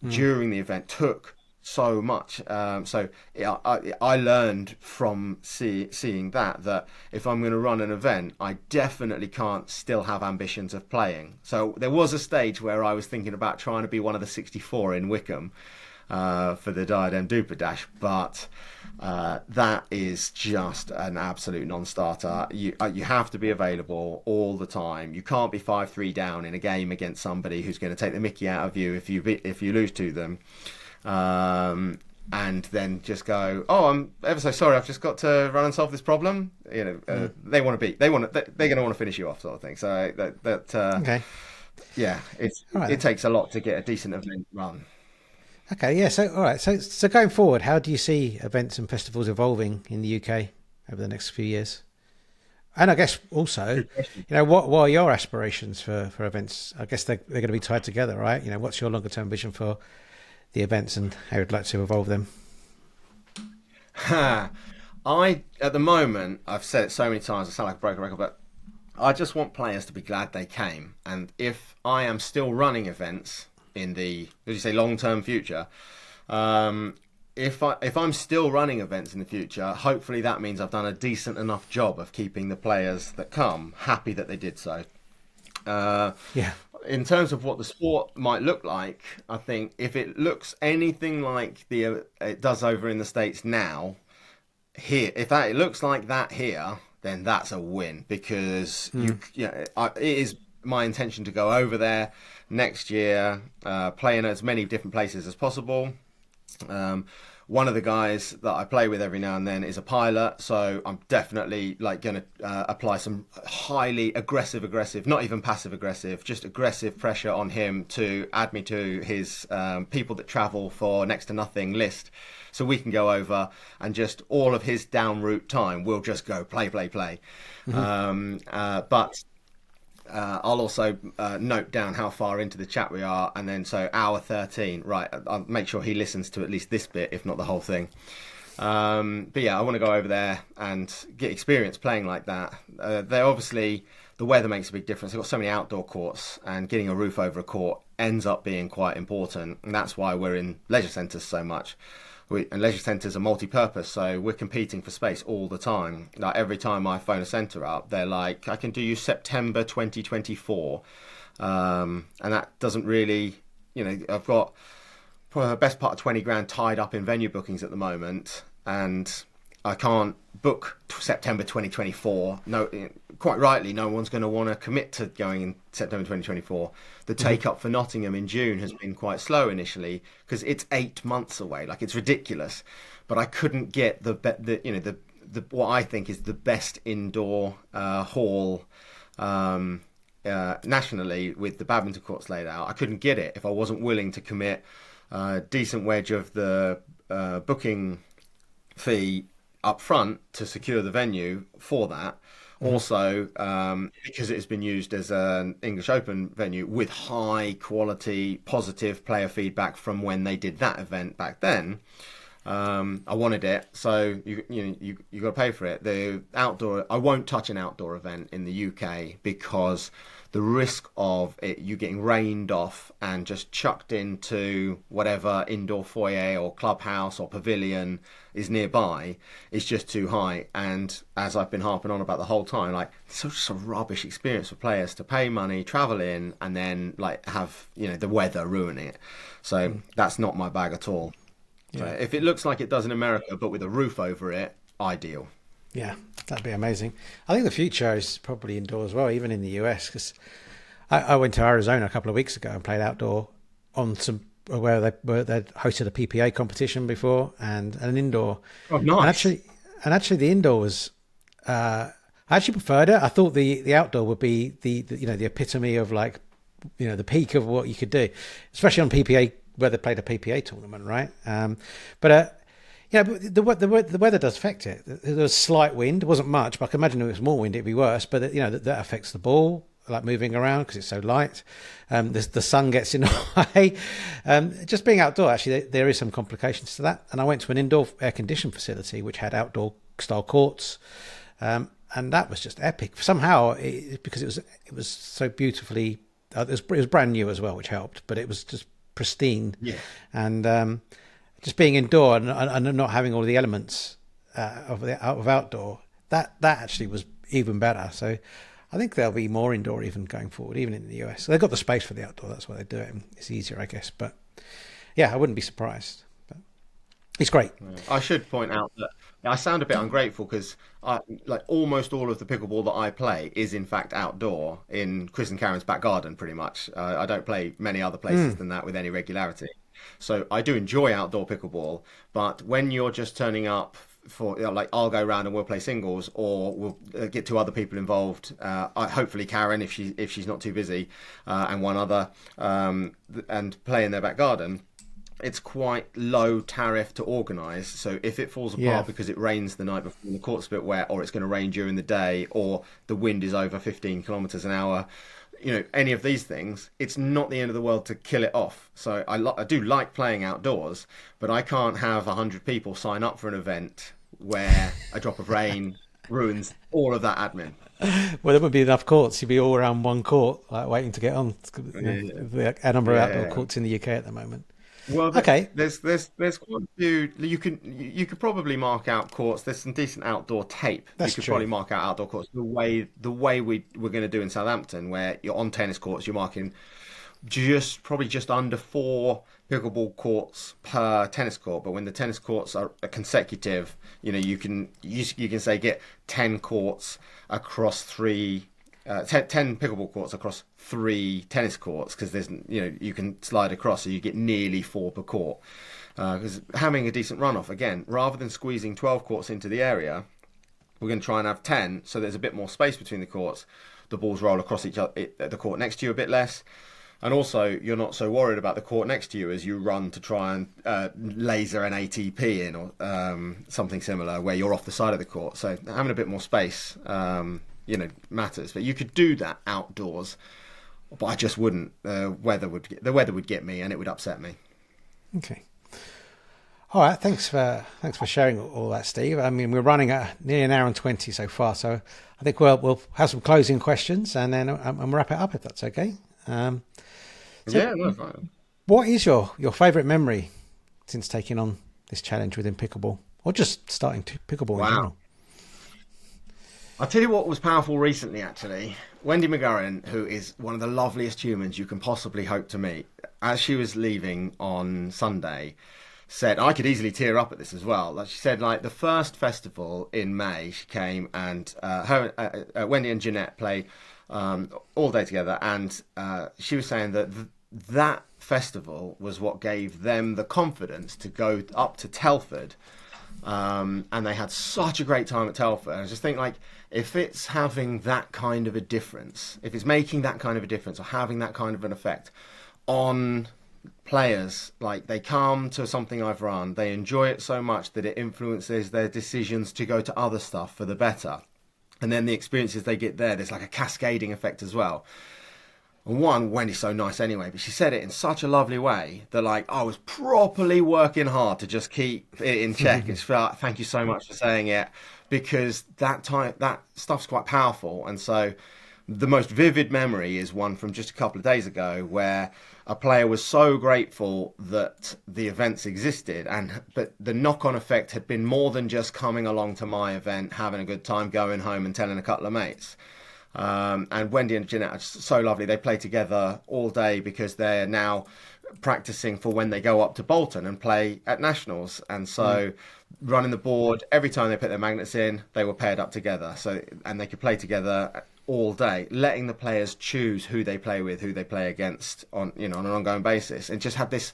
during the event took so much. I learned from seeing that if I'm going to run an event, I definitely can't still have ambitions of playing. So there was a stage where I was thinking about trying to be one of the 64 in Wickham for the Diadem Duper Dash, but that is just an absolute non-starter. You have to be available all the time. You can't be 5-3 down in a game against somebody who's going to take the mickey out of you if you lose to them. And then just go, oh, I'm ever so sorry, I've just got to run and solve this problem. They're going to want to finish you off, sort of thing. So Okay. yeah, it takes a lot to get a decent event run. Okay. Yeah. So all right. So going forward, how do you see events and festivals evolving in the UK over the next few years? And I guess also, what are your aspirations for events? I guess they're going to be tied together, right? What's your longer term vision for the events and how you'd like to evolve them? At the moment, I've said it so many times, I sound like a broken record, but I just want players to be glad they came. And if I am still running events in the, as you say, long-term future, if I'm still running events in the future, hopefully that means I've done a decent enough job of keeping the players that come happy that they did so. Yeah. In terms of what the sport might look like, I think if it looks anything like it does over in the States now, it looks like that here, then that's a win because it is my intention to go over there next year, play in as many different places as possible. One of the guys that I play with every now and then is a pilot, so I'm definitely like going to apply some highly aggressive, not even passive aggressive, just aggressive pressure on him to add me to his people that travel for next to nothing list, so we can go over and just all of his down route time we'll just go play. But I'll also note down how far into the chat we are, and then so hour 13, right, I'll make sure he listens to at least this bit, if not the whole thing. But yeah, I want to go over there and get experience playing like that. They're obviously, the weather makes a big difference. They've got so many outdoor courts, and getting a roof over a court ends up being quite important, and that's why we're in leisure centres so much. And leisure centres are multi-purpose, so we're competing for space all the time. Like every time I phone a centre up, they're like, I can do you September 2024. And that doesn't really, I've got probably the best part of 20 grand tied up in venue bookings at the moment, and I can't book September 2024. No, quite rightly, no one's going to want to commit to going in September 2024. The take up for Nottingham in June has been quite slow initially because it's 8 months away. Like, it's ridiculous. But I couldn't get the what I think is the best indoor hall nationally with the badminton courts laid out. I couldn't get it if I wasn't willing to commit a decent wedge of the booking fee up front to secure the venue for that. Also, because it has been used as an English Open venue with high quality, positive player feedback from when they did that event back then, I wanted it. So you got to pay for it. I won't touch an outdoor event in the UK because the risk of you getting rained off and just chucked into whatever indoor foyer or clubhouse or pavilion is nearby is just too high. And as I've been harping on about the whole time, like, it's such a rubbish experience for players to pay money, travel in, and then like have the weather ruining it. So that's not my bag at all. Yeah. So if it looks like it does in America but with a roof over it, ideal. Yeah, that'd be amazing. I think the future is probably indoor as well, even in the US, because I went to Arizona a couple of weeks ago and played outdoor on some where they'd hosted a PPA competition before and an indoor, Oh, and nice. actually the indoor was I actually preferred it. I thought the outdoor would be the epitome of like the peak of what you could do, especially on PPA where they played a PPA tournament, right? But yeah, but the weather does affect it. There was slight wind. It wasn't much, but I can imagine if it was more wind, it'd be worse. But that affects the ball, like moving around because it's so light. The sun gets in the way. Just being outdoor, actually, there is some complications to that. And I went to an indoor air conditioned facility which had outdoor style courts, and that was just epic. Somehow, because it was so beautifully, it was brand new as well, which helped. But it was just pristine, Yeah. and just being indoor and not having all the elements of outdoor, that actually was even better. So I think there'll be more indoor even going forward, even in the US. So they've got the space for the outdoor. That's why they do it. And it's easier, I guess. But yeah, I wouldn't be surprised. But it's great. I should point out that I sound a bit ungrateful because like almost all of the pickleball that I play is in fact outdoor in Chris and Karen's back garden, pretty much. I don't play many other places than that with any regularity. So I do enjoy outdoor pickleball, but when you're just turning up for like I'll go around and we'll play singles, or we'll get two other people involved. Hopefully Karen, if she's not too busy, and one other, and play in their back garden. It's quite low tariff to organise. So if it falls Yeah. apart because it rains the night before and the court's a bit wet, or it's going to rain during the day, or the wind is over 15 kilometres an hour, any of these things, it's not the end of the world to kill it off. So I do like playing outdoors, but I can't have 100 people sign up for an event where a drop of rain ruins all of that admin. Well, there wouldn't be enough courts. You'd be all around one court, like waiting to get on. Yeah, A number of outdoor yeah. courts in the UK at the moment. Well, Okay, there's quite a few. You could probably mark out courts. There's some decent outdoor tape. You that's could true. probably mark out outdoor courts the way we're going to do in Southampton, where you're on tennis courts. You're marking just under four pickleball courts per tennis court. But when the tennis courts are consecutive, you can say get 10 courts across three. 10 pickleball courts across three tennis courts, because you can slide across, so you get nearly four per court. Because having a decent runoff, again, rather than squeezing 12 courts into the area, we're going to try and have 10, so there's a bit more space between the courts. The balls roll across each other, the court next to you a bit less. And also, you're not so worried about the court next to you as you run to try and laser an ATP in, or something similar, where you're off the side of the court. So having a bit more space, matters. But you could do that outdoors, but I just wouldn't. The weather would get me, and it would upset me. Okay. All right. Thanks for sharing all that, Steve. I mean, we're running at nearly an hour and 20 so far, so I think we'll have some closing questions and then and wrap it up if that's okay. So, Yeah, no, fine. what is your favourite memory since taking on this challenge within pickleball, or just starting to pickleball in Wow. general? I'll tell you what was powerful recently, actually. Wendy McGurran, who is one of the loveliest humans you can possibly hope to meet, as she was leaving on Sunday, said, I could easily tear up at this as well. Like she said, like the first festival in May, she came and Wendy and Jeanette played all day together, and she was saying that that festival was what gave them the confidence to go up to Telford, and they had such a great time at Telford. I just think, like, if it's having that kind of a difference, if it's making that kind of a difference or having that kind of an effect on players, like they come to something I've run, they enjoy it so much that it influences their decisions to go to other stuff for the better. And then the experiences they get there's like a cascading effect as well. And one, Wendy's so nice anyway, but she said it in such a lovely way that, like, I was properly working hard to just keep it in check. And she felt, thank you so much for saying it, because that stuff's quite powerful. And so the most vivid memory is one from just a couple of days ago, where a player was so grateful that the events existed, but the knock-on effect had been more than just coming along to my event, having a good time, going home and telling a couple of mates. And Wendy and Jeanette are just so lovely. They play together all day because they're now practicing for when they go up to Bolton and play at nationals. And so running the board, every time they put their magnets in, they were paired up together. So, and they could play together all day, letting the players choose who they play with, who they play against on, on an ongoing basis, and just had this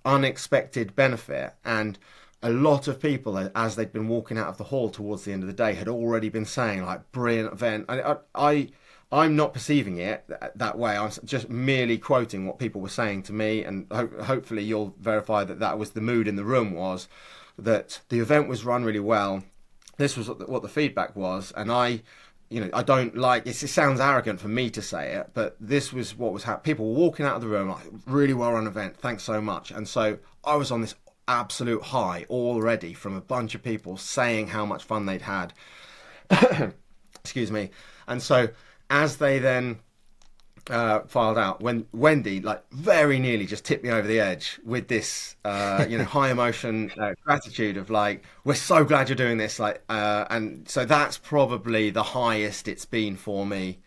unexpected benefit. And a lot of people, as they'd been walking out of the hall towards the end of the day, had already been saying, like, brilliant event. I'm not perceiving it that way. I'm just merely quoting what people were saying to me, and hopefully you'll verify that that was the mood in the room, was that the event was run really well. This was what the feedback was, and I don't like it. It sounds arrogant for me to say it, but this was what was happening. People were walking out of the room like, really well run event, thanks so much. And so I was on this absolute high already from a bunch of people saying how much fun they'd had. Excuse me. And so as they then filed out, when Wendy like very nearly just tipped me over the edge with this high emotion gratitude of like, we're so glad you're doing this, like, and so that's probably the highest it's been for me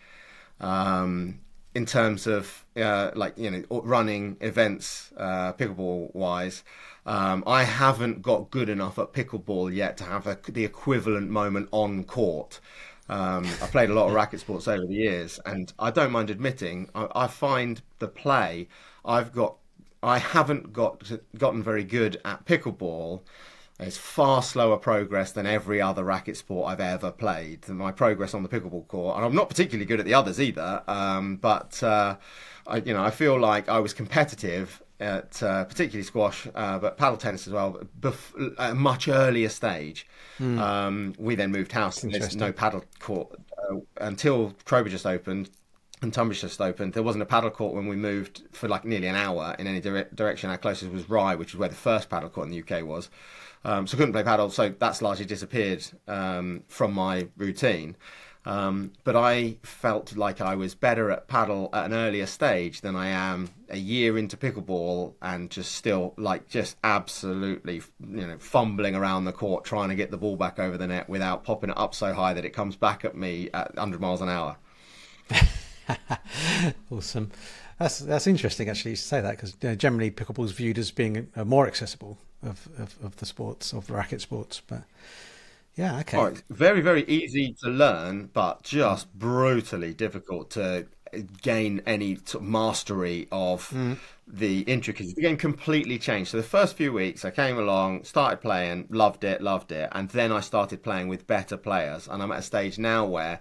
in terms of running events pickleball wise. I haven't got good enough at pickleball yet to have the equivalent moment on court. I played a lot of racket sports over the years, and I don't mind admitting, I find the play I haven't gotten very good at pickleball. It's far slower progress than every other racket sport I've ever played. My progress on the pickleball court, and I'm not particularly good at the others either. I feel like I was competitive at particularly squash, but paddle tennis as well, at a much earlier stage. We then moved house, and there's no paddle court until Crowborough just opened and Tunbridge just opened. There wasn't a paddle court when we moved for like nearly an hour in any direction. Our closest was Rye, which is where the first paddle court in the UK was. So I couldn't play paddle, so that's largely disappeared from my routine. But I felt like I was better at paddle at an earlier stage than I am a year into pickleball, and just still just absolutely fumbling around the court trying to get the ball back over the net without popping it up so high that it comes back at me at 100 miles an hour. Awesome. That's interesting actually to say that, because generally pickleball is viewed as being more accessible of the sports, of the racket sports, but yeah, okay. Oh, it's very, very easy to learn, but just brutally difficult to gain any sort of mastery of the intricacies. The game completely changed. So the first few weeks I came along, started playing, loved it, and then I started playing with better players, and I'm at a stage now where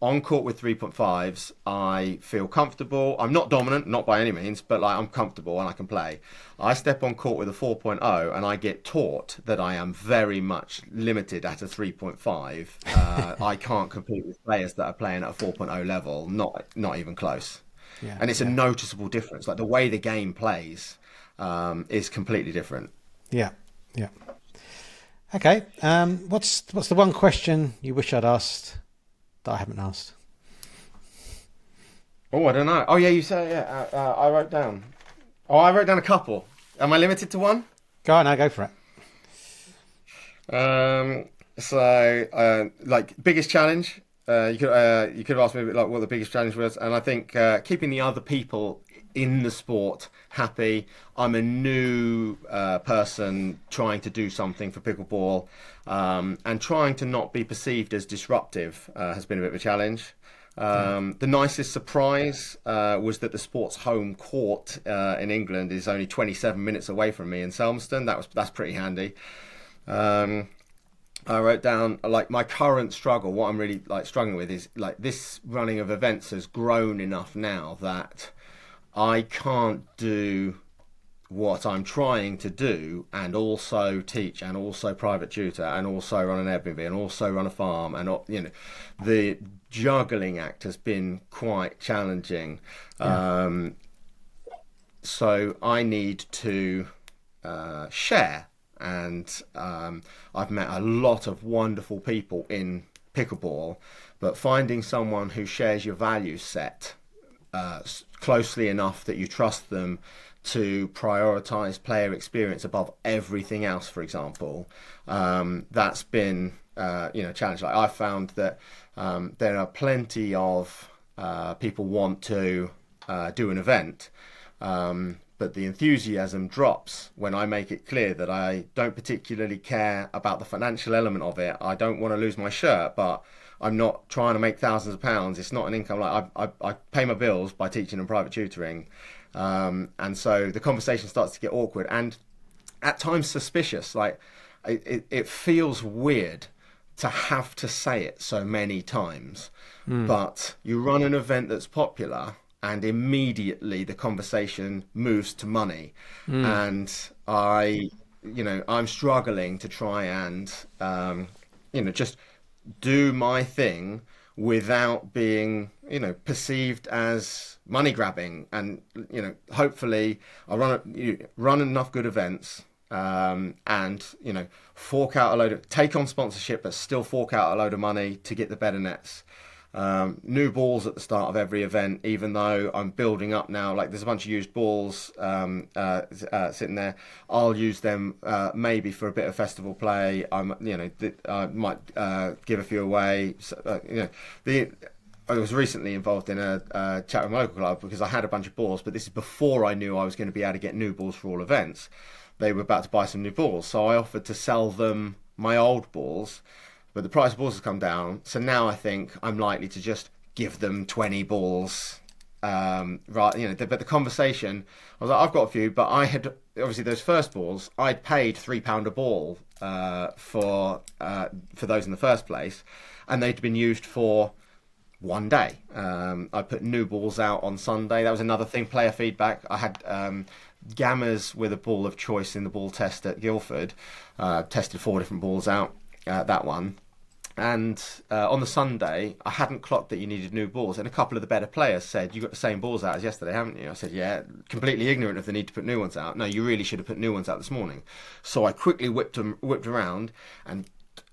on court with 3.5s, I feel comfortable. I'm not dominant, not by any means, but like I'm comfortable and I can play. I step on court with a 4.0 and I get taught that I am very much limited at a 3.5. I can't compete with players that are playing at a 4.0 level, not even close. Yeah, and it's a noticeable difference. Like the way the game plays is completely different. Yeah. Okay. What's the one question you wish I'd asked that I haven't asked? Oh, I don't know. Oh, yeah, you say, yeah. I wrote down. Oh, I wrote down a couple. Am I limited to one? Go on, go for it. Like biggest challenge. You could have asked me like what the biggest challenge was, and I think keeping the other people in the sport happy. I'm a new person trying to do something for pickleball, and trying to not be perceived as disruptive has been a bit of a challenge. The nicest surprise was that the sport's home court in England is only 27 minutes away from me in Selmeston. That's pretty handy. I wrote down like my current struggle. What I'm really like struggling with is like this running of events has grown enough now that I can't do what I'm trying to do and also teach and also private tutor and also run an Airbnb and also run a farm, and the juggling act has been quite challenging. So I need to share, and I've met a lot of wonderful people in pickleball, but finding someone who shares your value set closely enough that you trust them to prioritize player experience above everything else, for example, that's been a challenge. Like I found that there are plenty of people want to do an event, but the enthusiasm drops when I make it clear that I don't particularly care about the financial element of it. I don't want to lose my shirt, but I'm not trying to make thousands of pounds. It's not an income. Like I pay my bills by teaching and private tutoring, and so the conversation starts to get awkward and at times suspicious. Like it feels weird to have to say it so many times, but you run an event that's popular and immediately the conversation moves to money. And I'm struggling to try and, just do my thing without being, perceived as money grabbing. And, hopefully I run enough good events, and fork out a load of take on sponsorship, but still fork out a load of money to get the better nets. New balls at the start of every event, even though I'm building up now. Like there's a bunch of used balls sitting there. I'll use them maybe for a bit of festival play. I might give a few away. So, I was recently involved in a chat with my local club because I had a bunch of balls, but this is before I knew I was going to be able to get new balls for all events. They were about to buy some new balls, so I offered to sell them my old balls, but the price of balls has come down. So now I think I'm likely to just give them 20 balls. But the conversation, I was like, I've got a few, but I had obviously those first balls. I'd paid £3 a ball for those in the first place, and they'd been used for one day. I put new balls out on Sunday. That was another thing. Player feedback. I had Gammers with a ball of choice in the ball test at Guildford. Tested 4 different balls out. That one. And on the Sunday, I hadn't clocked that you needed new balls, and a couple of the better players said, "You got the same balls out as yesterday, haven't you?" I said, "Yeah," completely ignorant of the need to put new ones out. "No, you really should have put new ones out this morning." So I quickly whipped around and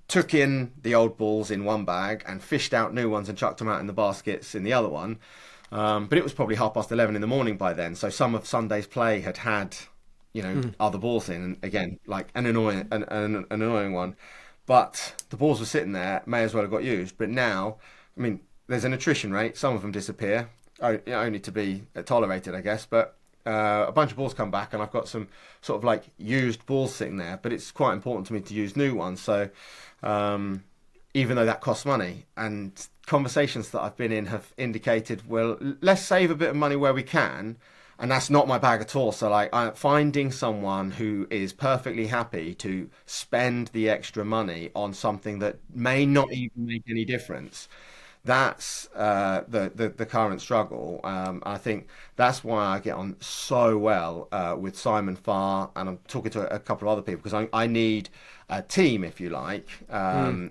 took in the old balls in one bag and fished out new ones and chucked them out in the baskets in the other one. But it was probably 11:30 in the morning by then, so some of Sunday's play had other balls in, and again, like an annoying one. But the balls were sitting there, may as well have got used. But now, I mean, there's an attrition rate. Some of them disappear, only to be tolerated, I guess. But a bunch of balls come back, and I've got some sort of like used balls sitting there. But it's quite important to me to use new ones. So even though that costs money, and conversations that I've been in have indicated, well, let's save a bit of money where we can. And that's not my bag at all. So like finding someone who is perfectly happy to spend the extra money on something that may not even make any difference. That's the current struggle. I think that's why I get on so well with Simon Farr, and I'm talking to a couple of other people because I need a team, if you like, and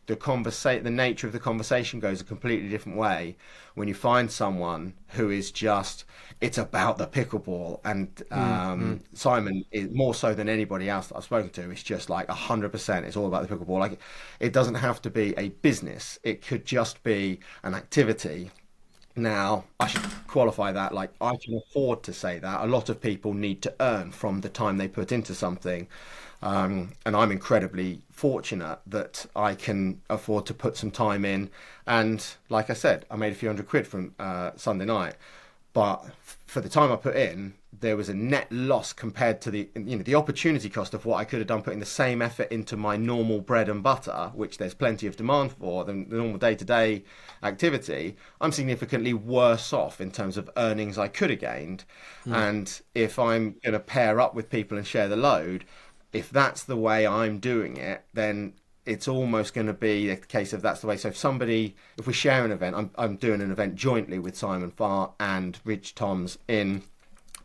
the nature of the conversation goes a completely different way when you find someone who is just, it's about the pickleball. And Simon is more so than anybody else that I've spoken to. It's just like 100%. It's all about the pickleball. Like it doesn't have to be a business. It could just be an activity. Now, I should qualify that. Like, I can afford to say that. A lot of people need to earn from the time they put into something. And I'm incredibly fortunate that I can afford to put some time in. And like I said, I made a few £100 from Sunday night. But for the time I put in, there was a net loss compared to the opportunity cost of what I could have done putting the same effort into my normal bread and butter, which there's plenty of demand for, than the normal day-to-day activity. I'm significantly worse off in terms of earnings I could have gained. And if I'm going to pair up with people and share the load, if that's the way I'm doing it, then it's almost going to be a case of that's the way. So if we share an event, I'm doing an event jointly with Simon Farr and Rich Toms in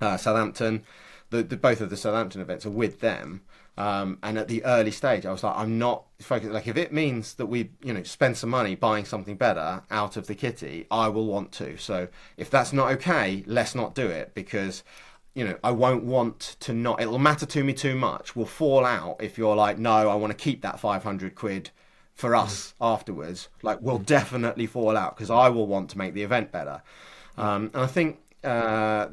Southampton. Both of the Southampton events are with them. And at the early stage, I was like, I'm not focused. Like, if it means that we, spend some money buying something better out of the kitty, I will want to. So if that's not okay, let's not do it, because I won't want to not, it'll matter to me too much. We'll fall out if you're like, no, I want to keep that £500 for us afterwards. Like, we'll definitely fall out because I will want to make the event better. And I think a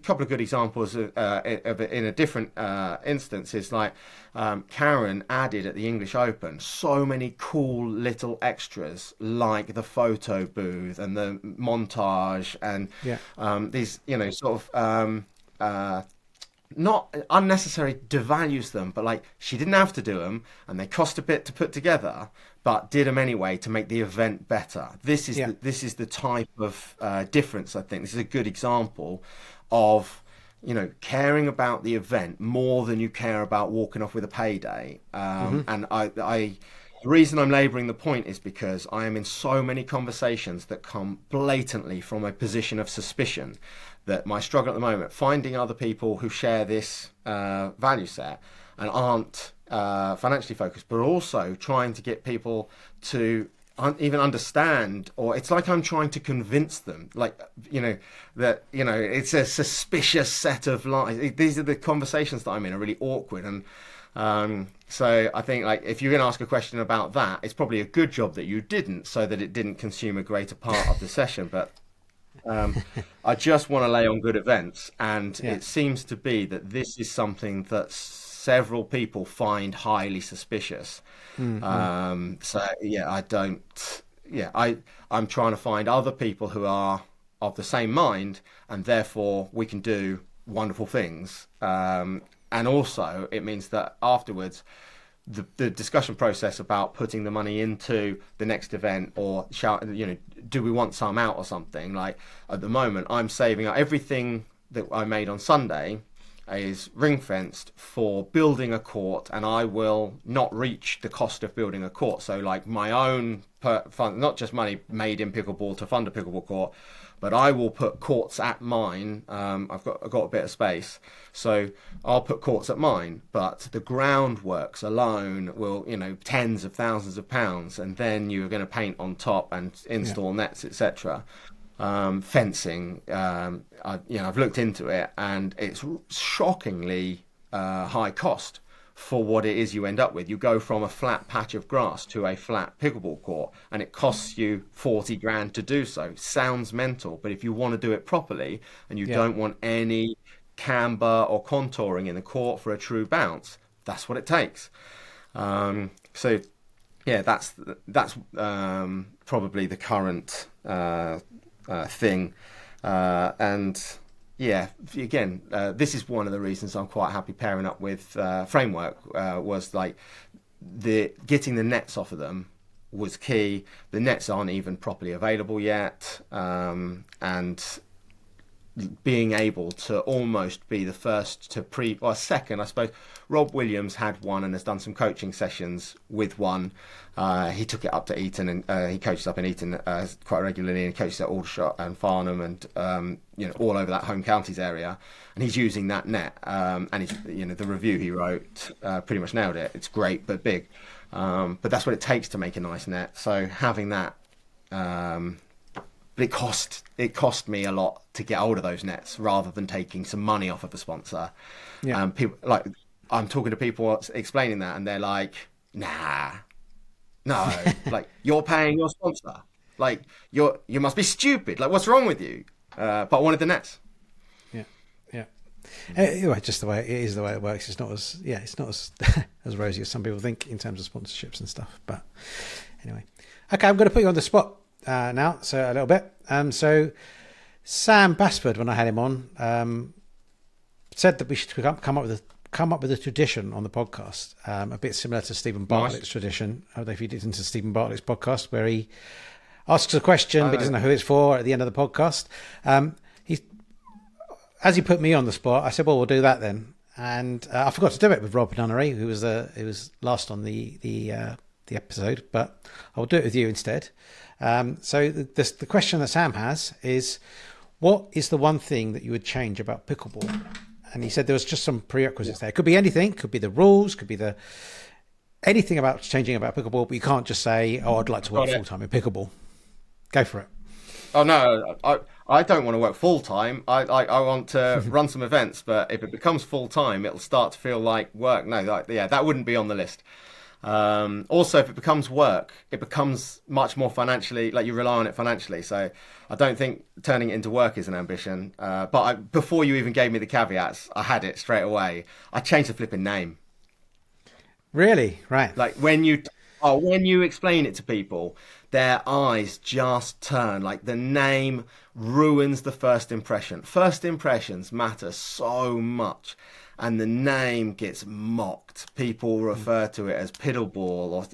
couple of good examples of in a different instance is like Karen added at the English Open so many cool little extras, like the photo booth and the montage and these sort of not unnecessarily devalues them, but like she didn't have to do them, and they cost a bit to put together, but did them anyway to make the event better. This is the type of difference. I think this is a good example of caring about the event more than you care about walking off with a payday. And the reason I'm labouring the point is because I am in so many conversations that come blatantly from a position of suspicion. That my struggle at the moment, finding other people who share this value set and aren't financially focused, but also trying to get people to even understand, or it's like I'm trying to convince them, that it's a suspicious set of lies. These are the conversations that I'm in are really awkward, and so I think like if you're going to ask a question about that, it's probably a good job that you didn't, so that it didn't consume a greater part of the session, but. I just want to lay on good events, and it seems to be that this is something that several people find highly suspicious. So I'm trying to find other people who are of the same mind, and therefore we can do wonderful things. And also it means that afterwards the discussion process about putting the money into the next event, or do we want some out or something, like at the moment I'm saving up everything that I made on Sunday is ring fenced for building a court, and I will not reach the cost of building a court. So like my own fund, not just money made in pickleball to fund a pickleball court, but I will put courts at mine. I've got a bit of space, so I'll put courts at mine. But the groundworks alone will, tens of thousands of pounds, and then you're going to paint on top and install nets, etc. Fencing. I've looked into it, and it's shockingly high cost for what it is you end up with. You go from a flat patch of grass to a flat pickleball court, and it costs you 40 grand to do so. Sounds mental, but if you want to do it properly and you don't want any camber or contouring in the court for a true bounce, that's what it takes. So that's probably the current thing, and again, this is one of the reasons I'm quite happy pairing up with Framework. Was like getting the nets off of them was key. The nets aren't even properly available yet, and being able to almost be the first to second, I suppose. Rob Williams had one and has done some coaching sessions with one. He took it up to Eton, and he coaches up in Eton quite regularly, and he coaches at Aldershot and Farnham and all over that home counties area. And he's using that net, and he's, the review he wrote pretty much nailed it. It's great but big, but that's what it takes to make a nice net. So having that. But it cost me a lot to get hold of those nets, rather than taking some money off of the sponsor. People like, I'm talking to people explaining that, and they're like, "Nah, no, like you're paying your sponsor. Like you must be stupid. Like what's wrong with you?" But I wanted the nets. Anyway, just the way it is, the way it works. It's not as as rosy as some people think in terms of sponsorships and stuff. But anyway, okay, I'm going to put you on the spot. Now, so a little bit. So Sam Basford, when I had him on, said that we should come up with a tradition on the podcast, a bit similar to Stephen Bartlett's tradition. I don't know if you did into Stephen Bartlett's podcast, where he asks a question but doesn't know who it's for at the end of the podcast. As he put me on the spot, I said, "Well, we'll do that then." And I forgot to do it with Rob Nunnery, who was last on the episode, but I'll do it with you instead. So the question that Sam has is, what is the one thing that you would change about pickleball? And he said there was just some prerequisites there. It could be anything, could be the rules, could be anything about changing about pickleball, but you can't just say, "Oh, I'd like to work full time in pickleball." Go for it. Oh no, I don't want to work full time. I want to run some events, but if it becomes full time, it'll start to feel like work. No, that wouldn't be on the list. Also, if it becomes work, it becomes much more financially, like you rely on it financially. So I don't think turning it into work is an ambition. But before you even gave me the caveats, I had it straight away. I changed the flipping name. Really? Right. Like when you explain it to people, their eyes just turn. Like, the name ruins the first impression. First impressions matter so much, and the name gets mocked. People refer to it as Pickleball, or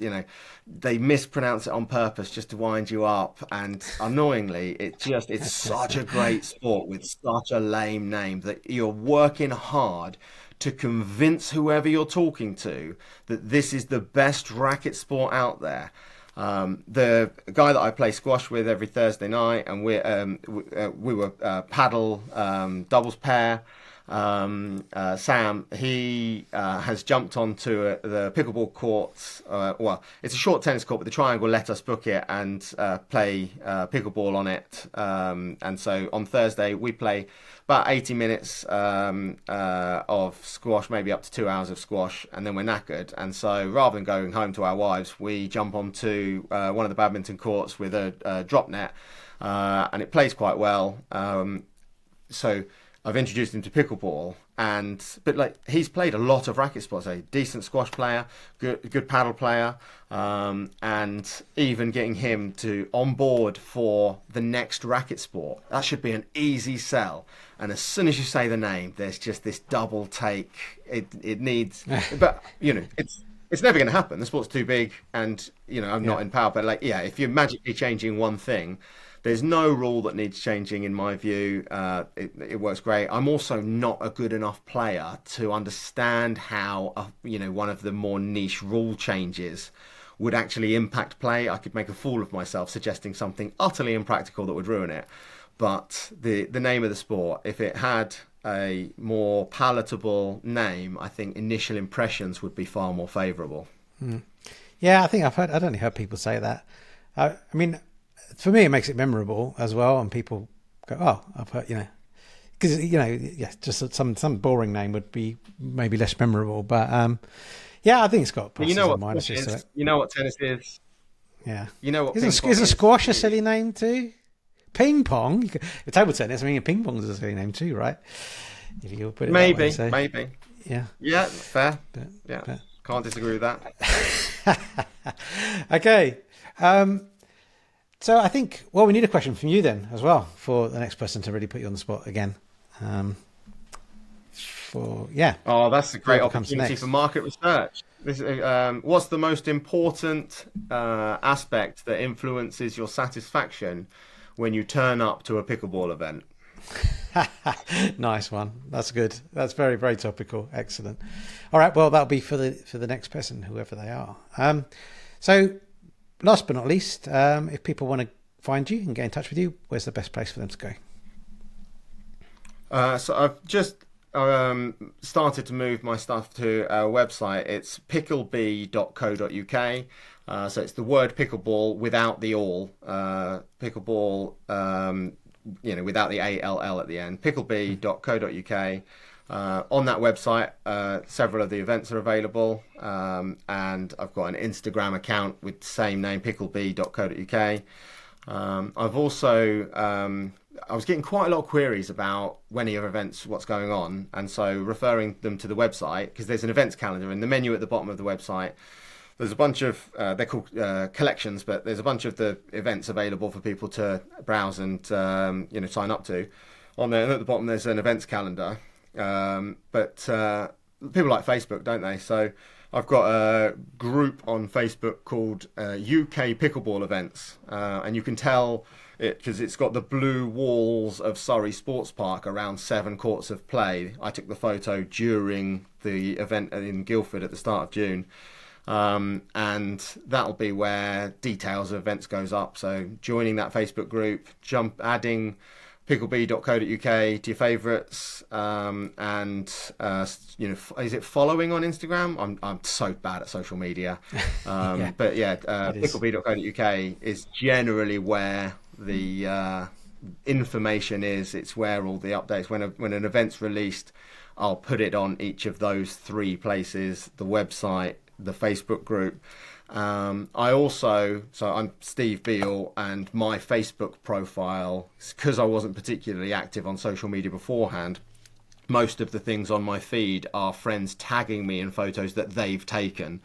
they mispronounce it on purpose just to wind you up. And annoyingly, it's such a great sport with such a lame name that you're working hard to convince whoever you're talking to that this is the best racket sport out there. The guy that I play squash with every Thursday night, and we were paddle doubles pair. Sam, he has jumped onto the pickleball courts. Well, it's a short tennis court, but the Triangle let us book it and play pickleball on it. And so on Thursday we play about 80 minutes of squash, maybe up to 2 hours of squash, and then we're knackered. And so rather than going home to our wives, we jump onto one of the badminton courts with a drop net, and it plays quite well. So I've introduced him to pickleball, but like, he's played a lot of racket sports. A decent squash player, good paddle player, and even getting him to on board for the next racket sport, that should be an easy sell. And as soon as you say the name, there's just this double take. It needs, but it's never going to happen. The sport's too big, and I'm not in power. But if you're magically changing one thing, there's no rule that needs changing in my view. It works great. I'm also not a good enough player to understand how one of the more niche rule changes would actually impact play. I could make a fool of myself suggesting something utterly impractical that would ruin it. But the name of the sport, if it had a more palatable name, I think initial impressions would be far more favourable. Yeah, I think I'd only heard people say that. I mean, for me, it makes it memorable as well, and people go, "Oh, I've heard," because just some boring name would be maybe less memorable. But I think it's got pluses and minuses to it. You know what tennis is? Yeah. You know what is a squash a silly name too? Ping pong, table tennis. I mean, ping pong is a silly name too, right? If you put it maybe, that way, maybe. Yeah, fair. Can't disagree with that. Okay. So I think, we need a question from you then as well for the next person to really put you on the spot again. Oh, that's a great opportunity for market research. What's the most important aspect that influences your satisfaction when you turn up to a pickleball event? Nice one. That's good. That's very, very topical. Excellent. All right. Well, that'll be for the next person, whoever they are. So last but not least, if people want to find you and get in touch with you, where's the best place for them to go? So I've just started to move my stuff to our website. It's picklebee.co.uk. So it's the word pickleball without the all. Pickleball, without the ALL at the end. Picklebee.co.uk. On that website, several of the events are available, and I've got an Instagram account with the same name, picklebee.co.uk. I've also, I was getting quite a lot of queries about when are your events, what's going on, and so referring them to the website, because there's an events calendar in the menu at the bottom of the website. There's a bunch of, they're called collections, but there's a bunch of the events available for people to browse and sign up to. On there, and at the bottom, there's an events calendar. But people like Facebook, don't they? So I've got a group on Facebook called UK Pickleball Events, and you can tell it because it's got the blue walls of Surrey Sports Park around 7 courts of play. I took the photo during the event in Guildford at the start of June. And that'll be where details of events goes up. So joining that Facebook group, adding picklebee.co.uk to your favourites, is it following on Instagram? I'm so bad at social media, but picklebee.co.uk is generally where the information is. It's where all the updates. When an event's released, I'll put it on each of those 3 places: the website, the Facebook group. I'm Steve Beale, and my Facebook profile, because I wasn't particularly active on social media beforehand, most of the things on my feed are friends tagging me in photos that they've taken.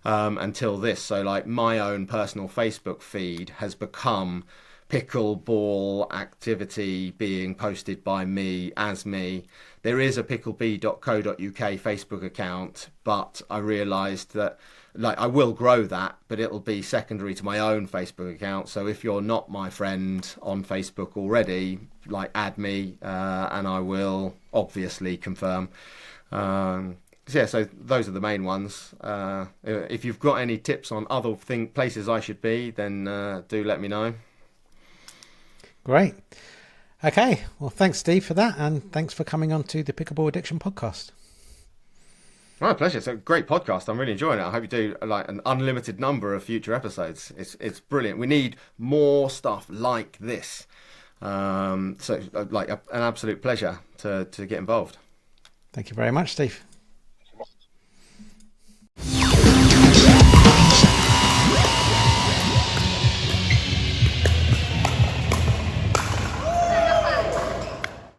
until this. So like my own personal Facebook feed has become pickleball activity being posted by me as me. There is a picklebee.co.uk Facebook account, but I realised that like I will grow that, but it'll be secondary to my own Facebook account. So if you're not my friend on Facebook already, like add me, and I will obviously confirm. So those are the main ones. If you've got any tips on other places I should be, then do let me know. Great. Okay. Well, thanks, Steve, for that. And thanks for coming on to the Pickleball Addiction podcast. My pleasure. It's a great podcast. I'm really enjoying it. I hope you do like an unlimited number of future episodes. It's brilliant. We need more stuff like this. An absolute pleasure to get involved. Thank you very much, Steve.